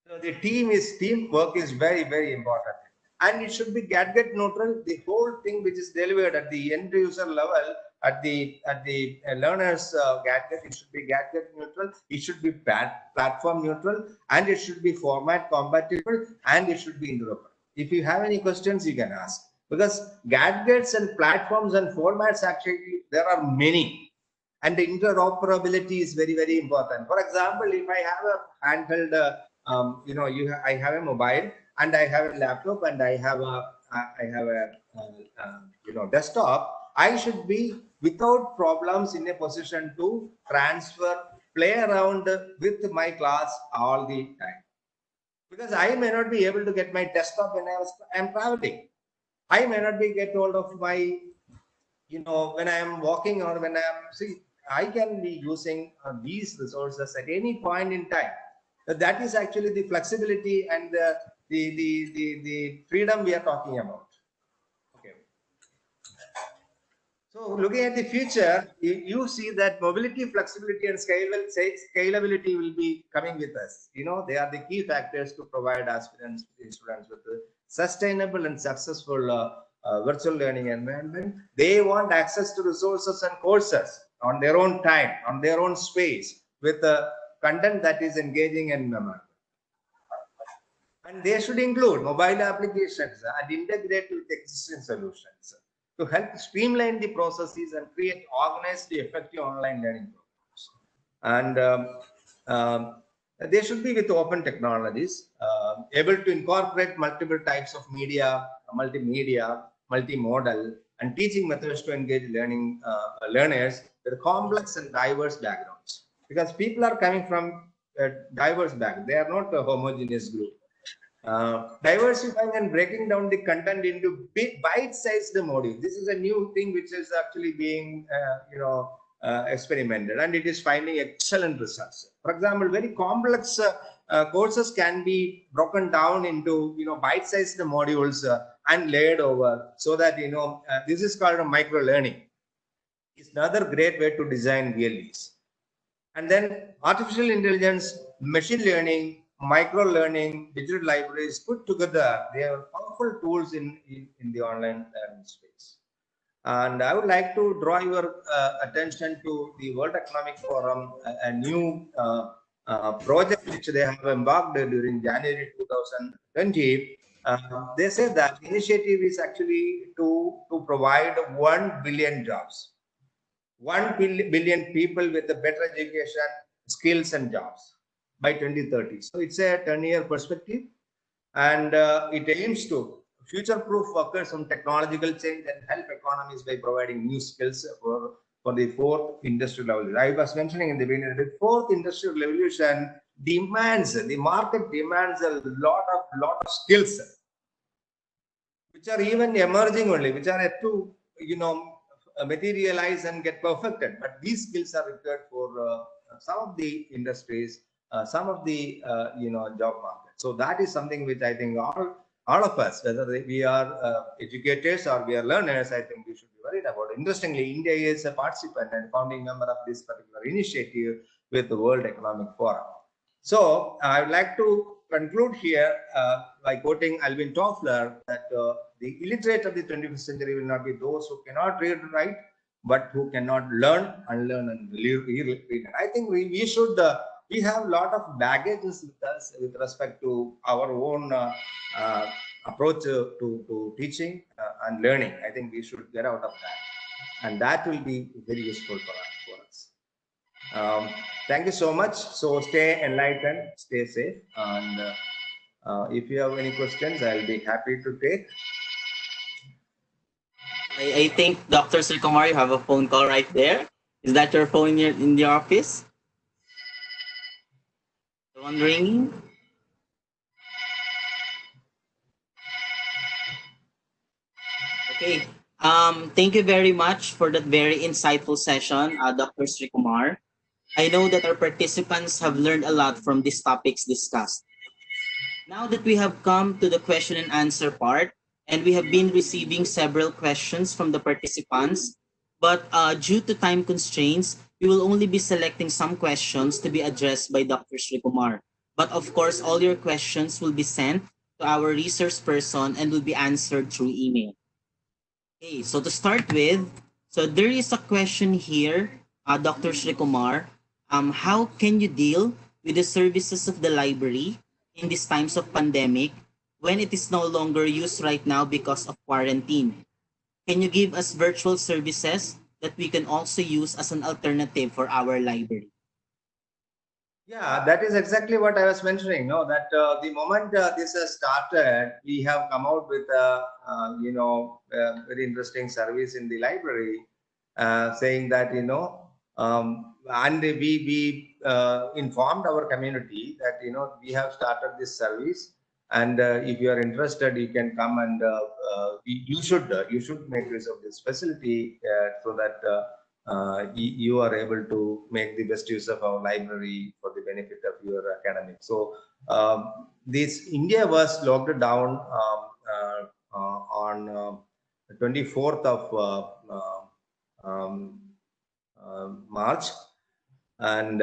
So the teamwork is very, very important. And it should be gadget neutral. The whole thing which is delivered at the end user level, at the learner's gadget, it should be gadget neutral. It should be platform neutral, and it should be format compatible, and it should be interoperable. If you have any questions, you can ask, because gadgets and platforms and formats, actually there are many, and the interoperability is very, very important. For example, if I have a handheld, I have a mobile, and I have a laptop, and I have a desktop, I should be without problems in a position to transfer, play around with my class all the time. Because I may not be able to get my desktop when I'm traveling. I may not be get hold of my, when I am walking, or when I can be using these resources at any point in time. That is actually the flexibility and the freedom we are talking about. Okay. So looking at the future, you see that mobility, flexibility, and scalability will be coming with us. They are the key factors to provide aspirants, students with a sustainable and successful virtual learning environment. They want access to resources and courses on their own time, on their own space, with content that is engaging and memorable. And they should include mobile applications and integrate with existing solutions to help streamline the processes and create organized, effective online learning programs. And they should be with open technologies, able to incorporate multiple types of media, multimedia, multimodal, and teaching methods to engage learners with complex and diverse backgrounds. Because people are coming from a diverse background. They are not a homogeneous group. Diversifying and breaking down the content into bite-sized modules. This is a new thing which is actually being, experimented, and it is finding excellent results. For example, very complex courses can be broken down into, bite-sized modules and layered over, so that, this is called a micro learning. It's another great way to design VLEs. And then artificial intelligence, machine learning, micro learning, digital libraries put together, they are powerful tools in the online learning space. And I would like to draw your attention to the World Economic Forum, a new project which they have embarked during January 2020. They say that the initiative is actually to provide 1 billion jobs. 1 billion people with a better education, skills, and jobs by 2030. So it's a 10-year perspective, and it aims to future-proof workers on technological change and help economies by providing new skills for the fourth industrial revolution. I was mentioning in the beginning, the fourth industrial revolution demands, the market demands a lot of skills, which are even emerging only, which are yet to, materialize and get perfected. But these skills are required for some of the industries, some of the job market. So that is something which I think all of us, whether we are educators or we are learners, I think we should be worried about. Interestingly, India is a participant and founding member of this particular initiative with the World Economic Forum. So I would like to conclude here by quoting Alvin Toffler that the illiterate of the 21st century will not be those who cannot read and write, but who cannot learn, unlearn, and read. I think we should, we have a lot of baggages with us with respect to our own approach to teaching and learning. I think we should get out of that, and that will be very useful for us. Thank you so much. So stay enlightened, stay safe, and if you have any questions, I'll be happy to take. I think Dr. Sri Kumar, you have a phone call right there. Is that your phone in the office? The one ringing? Okay. Thank you very much for that very insightful session, Dr. Sri Kumar. I know that our participants have learned a lot from these topics discussed. Now that we have come to the question and answer part, and we have been receiving several questions from the participants, but due to time constraints, we will only be selecting some questions to be addressed by Dr. Sri Kumar. But of course, all your questions will be sent to our resource person and will be answered through email. Okay, so to start with, so there is a question here, Dr. Sri Kumar. How can you deal with the services of the library in these times of pandemic when it is no longer used right now because of quarantine? Can you give us virtual services that we can also use as an alternative for our library? Yeah, that is exactly what I was mentioning. No, that the moment this has started, we have come out with a very interesting service in the library, saying that and we informed our community that we have started this service, and if you are interested, you can come and you should make use of this facility so that you are able to make the best use of our library for the benefit of your academic. So this India was locked down on 24th of March, and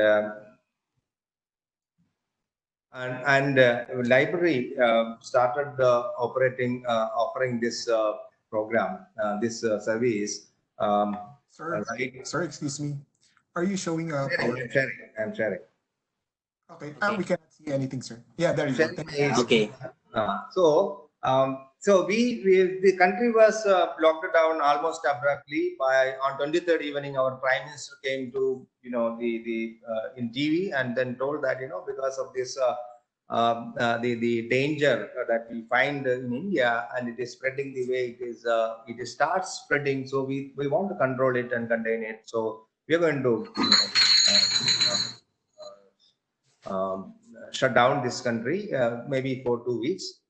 library started offering this program, this service. Sir, right. sir, excuse me. Are you showing a I'm sharing. Okay, we cannot see anything, sir. Yeah, there you go. Thank you. Okay. So the country was locked down almost abruptly. On 23rd evening, our Prime Minister came to in TV and then told that because of this the danger that we find in India, and it is spreading the way it starts spreading. So we want to control it and contain it. So we are going to shut down this country, maybe for 2 weeks.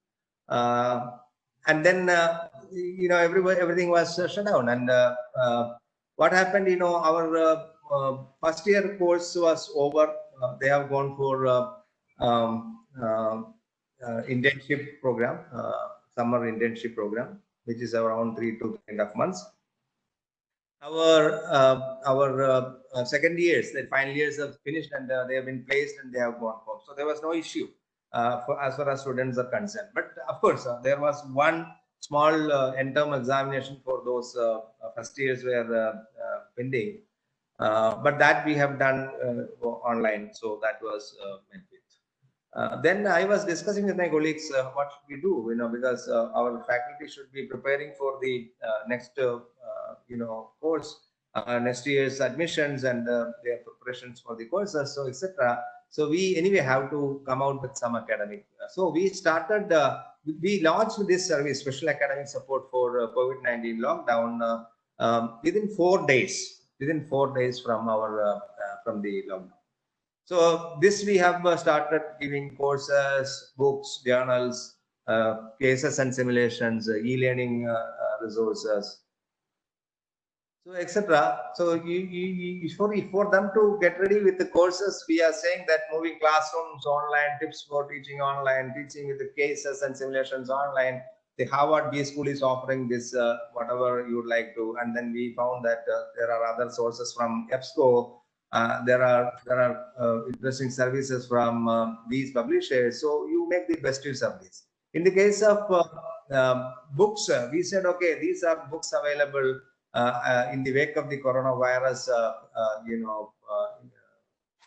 And then, everything was shut down. And what happened, our first year course was over. They have gone for internship program, summer internship program, which is around 3 to 3.5 months. Our second years, the final years have finished, and they have been placed and they have gone home. So there was no issue as far as students are concerned. But of course, there was one small end-term examination for those first years were pending, but that we have done online. So that was met with. Then I was discussing with my colleagues what should we do, because our faculty should be preparing for the next, course, next year's admissions and their preparations for the courses, so etc. So we anyway have to come out with some academic. So we started, we launched this service, special academic support for COVID-19 lockdown within 4 days. Within 4 days from our from the lockdown. So this we have started giving courses, books, journals, cases and simulations, e-learning resources, so etc. So for them to get ready with the courses, we are saying that moving classrooms online, tips for teaching online, teaching with the cases and simulations online. The Harvard B School is offering this, whatever you would like to. And then we found that there are other sources from EBSCO. There are interesting services from these publishers. So you make the best use of this. In the case of books, we said, okay, these are books available in the wake of the coronavirus,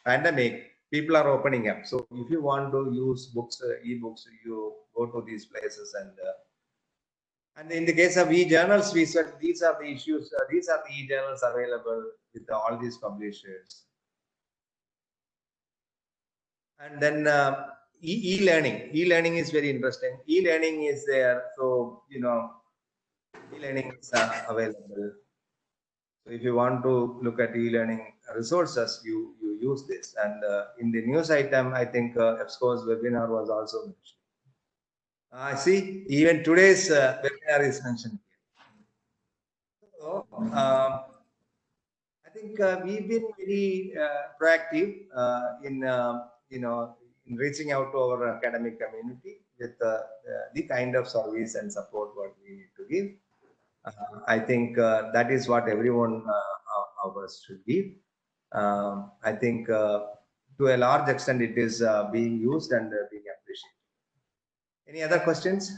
pandemic. People are opening up. So if you want to use books, e-books, you go to these places. And in the case of e-journals, we said these are the issues, these are the e-journals available with all these publishers. And then e-learning is very interesting. E-learning is there, so e-learning is available. So if you want to look at e-learning resources, you use this. And in the news item, I think EBSCO's webinar was also mentioned. See, even today's webinar is mentioned here. So, I think we've been very proactive in reaching out to our academic community with the kind of service and support what we need to give. I think that is what everyone of us should give. I think to a large extent it is being used and being appreciated. Any other questions?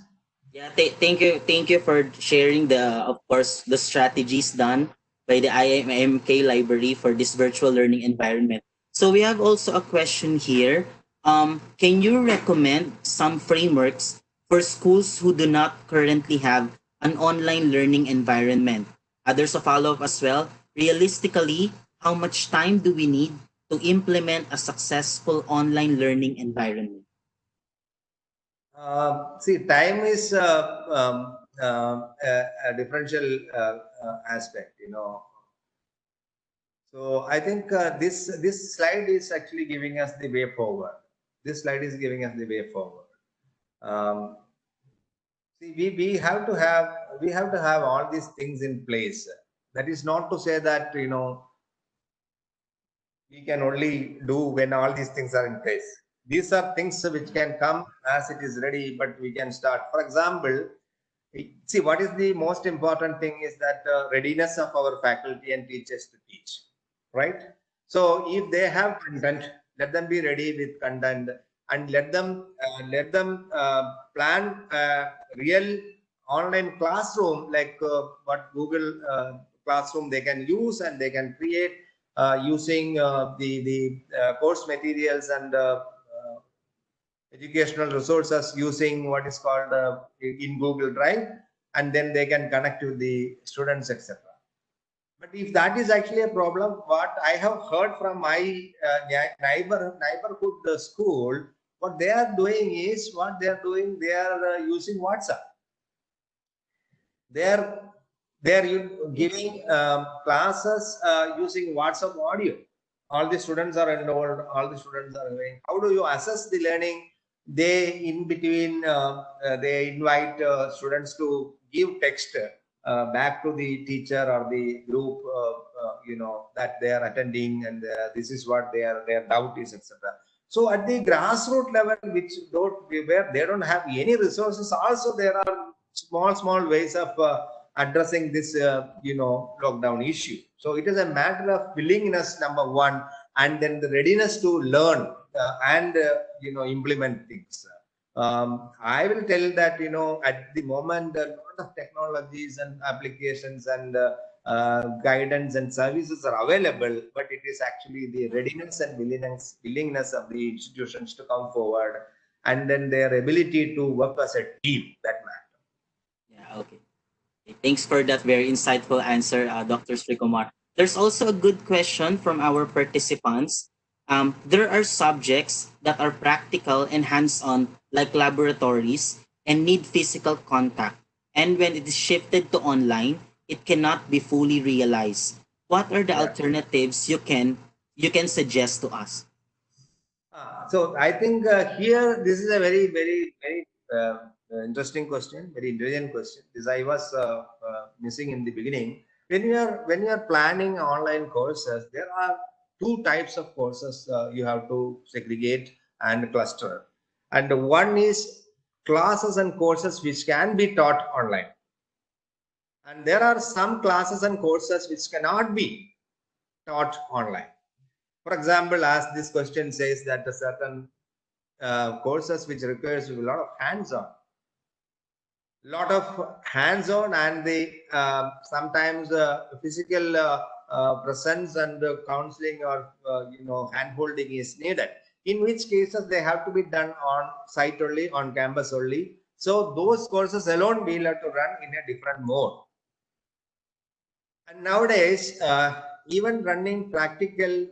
Yeah, thank you for sharing of course, the strategies done by the IMK library for this virtual learning environment. So we have also a question here. Can you recommend some frameworks for schools who do not currently have an online learning environment? There's a follow-up as well. Realistically, how much time do we need to implement a successful online learning environment? See, time is a differential aspect, So I think this slide is actually giving us the way forward. This slide is giving us the way forward. See, we have to have all these things in place. That is not to say that we can only do when all these things are in place. These are things which can come as it is ready, but we can start. For example, see, what is the most important thing is that readiness of our faculty and teachers to teach, right? So if they have content, let them be ready with content and let them plan a real online classroom like what Google Classroom they can use, and they can create using the course materials and educational resources using what is called in Google Drive, and then they can connect to the students, etc. But if that is actually a problem, what I have heard from my neighborhood school, what they are doing is they are using WhatsApp. They are giving classes using WhatsApp audio. all the students are enrolled, all the students are going. How do you assess the learning? They in between, they invite students to give text back to the teacher or the group, that they are attending, and this is what their doubt is, etc. So at the grassroots level, where they don't have any resources, also there are small ways of addressing this, lockdown issue. So it is a matter of willingness, number one, and then the readiness to learn and implement things. I will tell that at the moment a lot of technologies and applications and guidance and services are available, but it is actually the readiness and willingness of the institutions to come forward, and then their ability to work as a team that matter. Yeah, okay. Thanks for that very insightful answer, Dr. Srikumar. There's also a good question from our participants. There are subjects that are practical and hands-on, like laboratories, and need physical contact. And when it is shifted to online, it cannot be fully realized. What are the Yeah. alternatives you can suggest to us? So I think here this is a very, very, very interesting question, very intelligent question. This I was missing in the beginning. When you are planning online courses, there are two types of courses you have to segregate and cluster. And one is classes and courses which can be taught online. And there are some classes and courses which cannot be taught online. For example, as this question says that a certain courses which requires a lot of hands-on, and the sometimes physical presence and counseling or hand-holding is needed. In which cases they have to be done on site only, on campus only. So those courses alone will have to run in a different mode. And nowadays, even running practical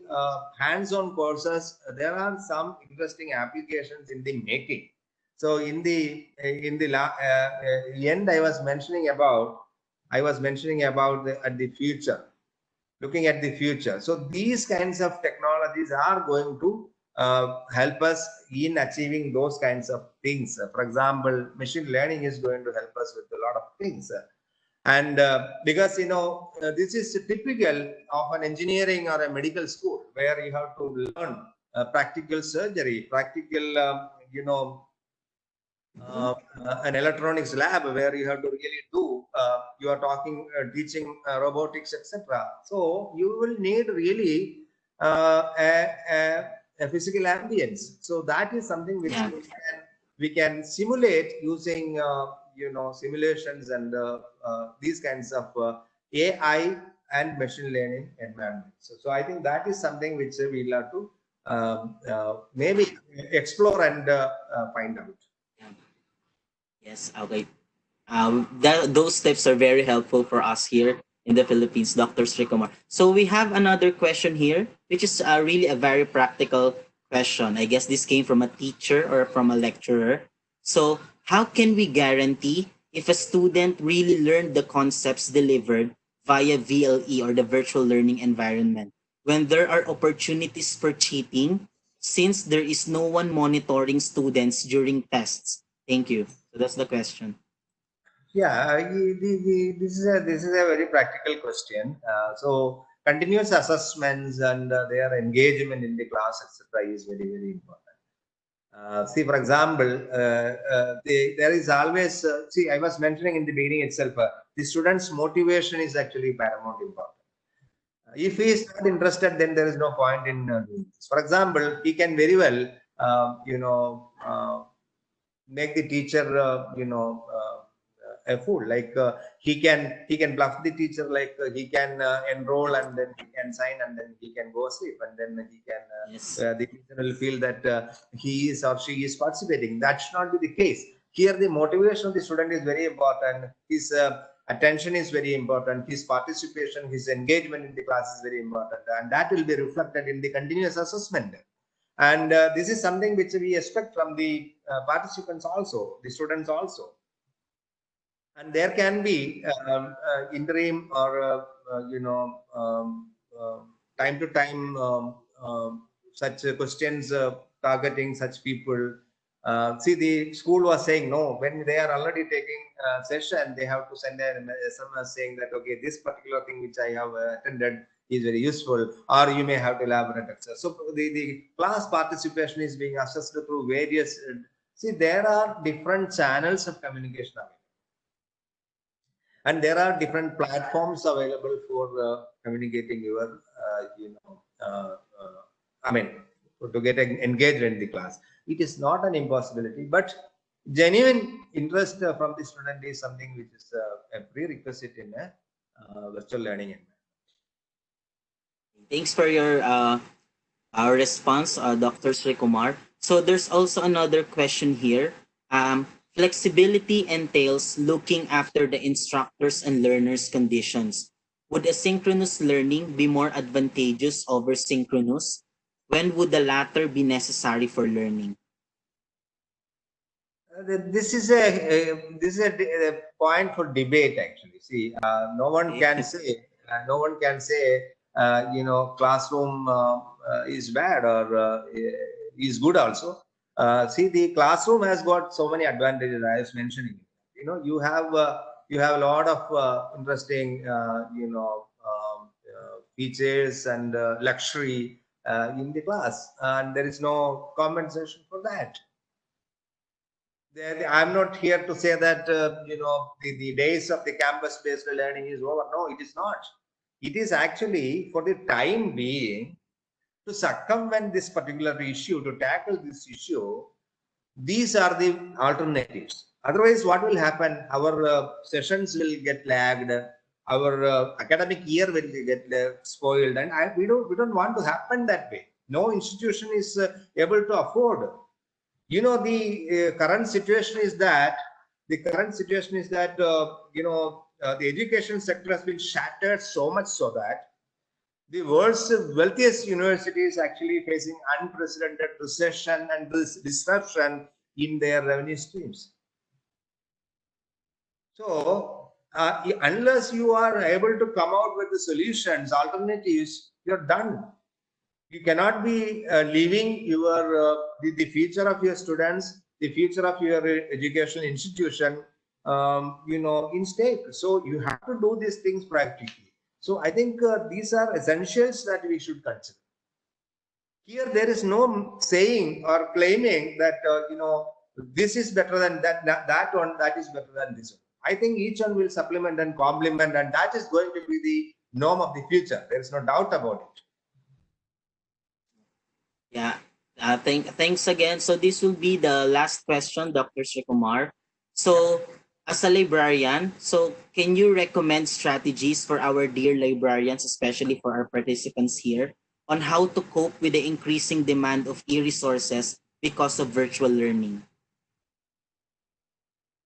hands-on courses, there are some interesting applications in the making. So in the end, I was mentioning about at the future, looking at the future. So these kinds of technologies are going to help us in achieving those kinds of things. For example, machine learning is going to help us with a lot of things. And because this is typical of an engineering or a medical school, where you have to learn practical surgery, practical an electronics lab, where you have to really do you are teaching robotics, etc. So you will need really a physical ambience. So that is something which Yeah. we can simulate using simulations and these kinds of AI and machine learning environments. So I think that is something which we'll have to maybe explore and find out. Yes, okay. Those tips are very helpful for us here in the Philippines, Dr. Srikumar. So we have another question here, which is really a very practical question. I guess this came from a teacher or from a lecturer. So how can we guarantee if a student really learned the concepts delivered via VLE or the virtual learning environment when there are opportunities for cheating since there is no one monitoring students during tests? Thank you. So that's the question. Yeah, this is a very practical question. So continuous assessments and their engagement in the class, etc., is very, very important. See, for example, there is always see. I was mentioning in the beginning itself, the student's motivation is actually paramount important. If he is not interested, then there is no point in doing this. For example, he can very well, make the teacher, a fool. Like he can bluff the teacher. Like he can enroll and then he can sign and then he can go sleep, and then he can Yes. the teacher will feel that he is or she is participating. That should not be the case. Here, the motivation of the student is very important. His attention is very important. His participation, his engagement in the class is very important, and that will be reflected in the continuous assessment. And this is something which we expect from the participants also, the students also. And there can be interim or time to time such questions targeting such people. See, the school was saying no, when they are already taking session, they have to send an SMS saying that, okay, this particular thing which I have attended is very useful, or you may have to elaborate, etc. So the class participation is being assessed through various, see, there are different channels of communication available. And there are different platforms available for communicating your, I mean, to get engaged in the class. It is not an impossibility, but genuine interest from the student is something which is a prerequisite in a virtual learning environment. Thanks for your our response, Dr. Sri Kumar. So there's also another question here. Flexibility entails looking after the instructors and learners' conditions. Would asynchronous learning be more advantageous over synchronous? When would the latter be necessary for learning? This is a point for debate, actually. See, no one can say classroom is bad or is good also. See, the classroom has got so many advantages. I was mentioning. You have a lot of interesting features and luxury in the class, and there is no compensation for that. I'm not here to say that the days of the campus-based learning is over. No, it is not. It is actually for the time being to circumvent this particular issue, to tackle this issue. These are the alternatives. Otherwise, what will happen? Our sessions will get lagged. Our academic year will get spoiled, and we don't want to happen that way. No institution is able to afford. The current situation is that the education sector has been shattered so much so that the world's wealthiest university is actually facing unprecedented recession and this disruption in their revenue streams. So unless you are able to come out with the solutions, alternatives, you're done. You cannot be leaving your the future of your students, the future of your educational institution, in stake. So you have to do these things practically. So I think these are essentials that we should consider. Here, there is no saying or claiming that this is better than that one, that is better than this one. I think each one will supplement and complement, and that is going to be the norm of the future. There is no doubt about it. Yeah, thanks again. So this will be the last question, Dr. Sri Kumar. So as a librarian, so can you recommend strategies for our dear librarians, especially for our participants here, on how to cope with the increasing demand of e-resources because of virtual learning?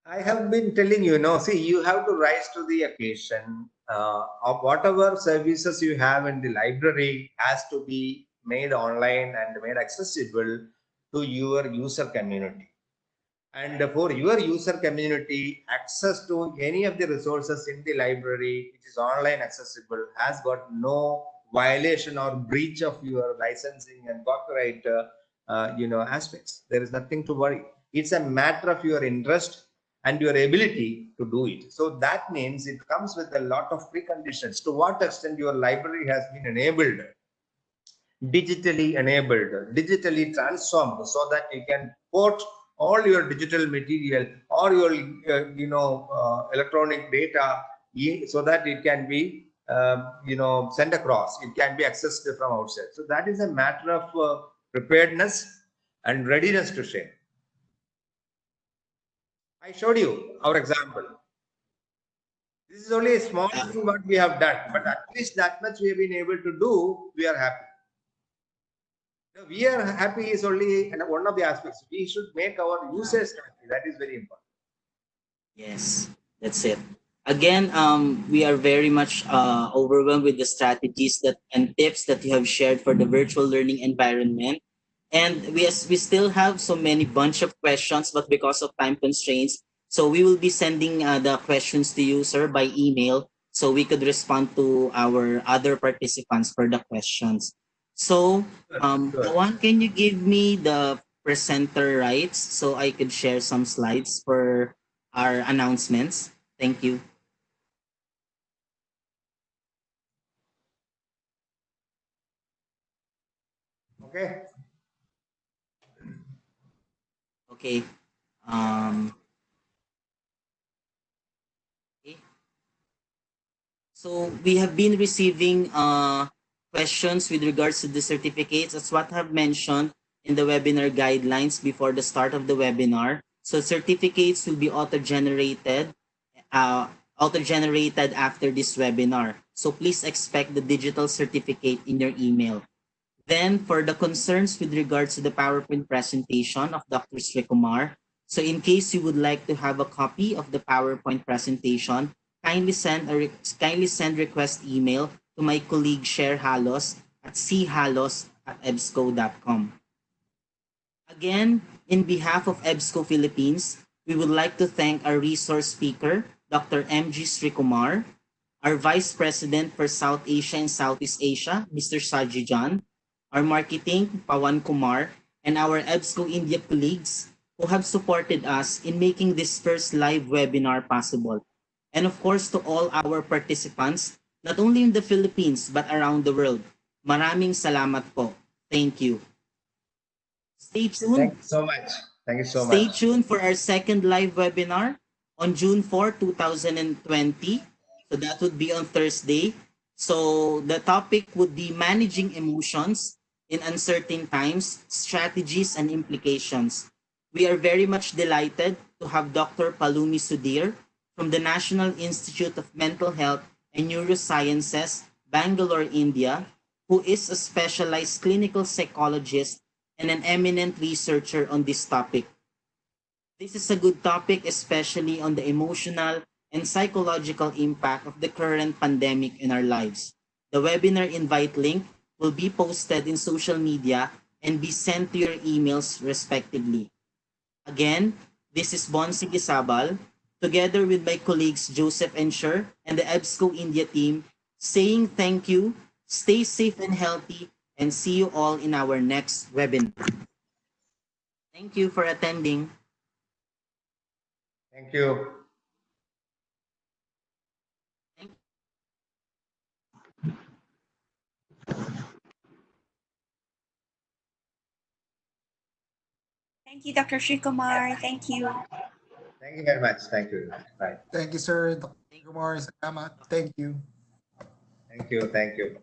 I have been telling you, see, you have to rise to the occasion. Of whatever services you have in the library has to be made online and made accessible to your user community. And for your user community, access to any of the resources in the library, which is online accessible, has got no violation or breach of your licensing and copyright aspects. There is nothing to worry. It's a matter of your interest and your ability to do it. So that means it comes with a lot of preconditions. To what extent your library has been enabled, digitally enabled, digitally transformed, so that you can port all your digital material or your electronic data so that it can be sent across, it can be accessed from outside. So that is a matter of preparedness and readiness to share. I showed you our example. This is only a small thing what we have done, but at least that much we have been able to do. We are happy. We are happy is only one of the aspects. We should make our users happy. That is very important. Yes, that's it. Again, we are very much overwhelmed with the strategies and tips that you have shared for the virtual learning environment. And we still have so many bunch of questions, but because of time constraints, so we will be sending the questions to you, sir, by email, so we could respond to our other participants for the questions. So, Sure. Pawan, can you give me the presenter rights so I could share some slides for our announcements? Thank you. Okay. Okay. Um, okay. So we have been receiving questions with regards to the certificates. That's what I've mentioned in the webinar guidelines before the start of the webinar. So certificates will be uh, auto-generated after this webinar. So please expect the digital certificate in your email. Then for the concerns with regards to the PowerPoint presentation of Dr. Srikumar, so in case you would like to have a copy of the PowerPoint presentation, kindly send request email to my colleague Cher Halos at chalos@ebsco.com. Again, in behalf of EBSCO Philippines, we would like to thank our resource speaker, Dr. M.G. Srikumar, our Vice President for South Asia and Southeast Asia, Mr. Saji John, our marketing, Pawan Kumar, and our EBSCO India colleagues who have supported us in making this first live webinar possible. And of course, to all our participants, not only in the Philippines but around the world, maraming salamat po. Thank you. Stay tuned. Thank you so much. Thank you so Stay much. tuned for our second live webinar on June 4, 2020. So that would be on Thursday. So the topic would be managing emotions in uncertain times, strategies and implications. We are very much delighted to have Dr. Palumi Sudhir from the National Institute of Mental Health and Neurosciences, Bangalore, India, who is a specialized clinical psychologist and an eminent researcher on this topic. This is a good topic, especially on the emotional and psychological impact of the current pandemic in our lives. The webinar invite link will be posted in social media and be sent to your emails respectively. Again, this is Bon Sigisabal, together with my colleagues Joseph Ensure and the EBSCO India team, saying thank you, stay safe and healthy, and see you all in our next webinar. Thank you for attending. Thank you. Thank you, Dr. Srikumar. Thank you. Thank you very much. Thank you. Bye. Thank you, sir. Dr. Kumar, salamat. Thank you. Thank you. Thank you.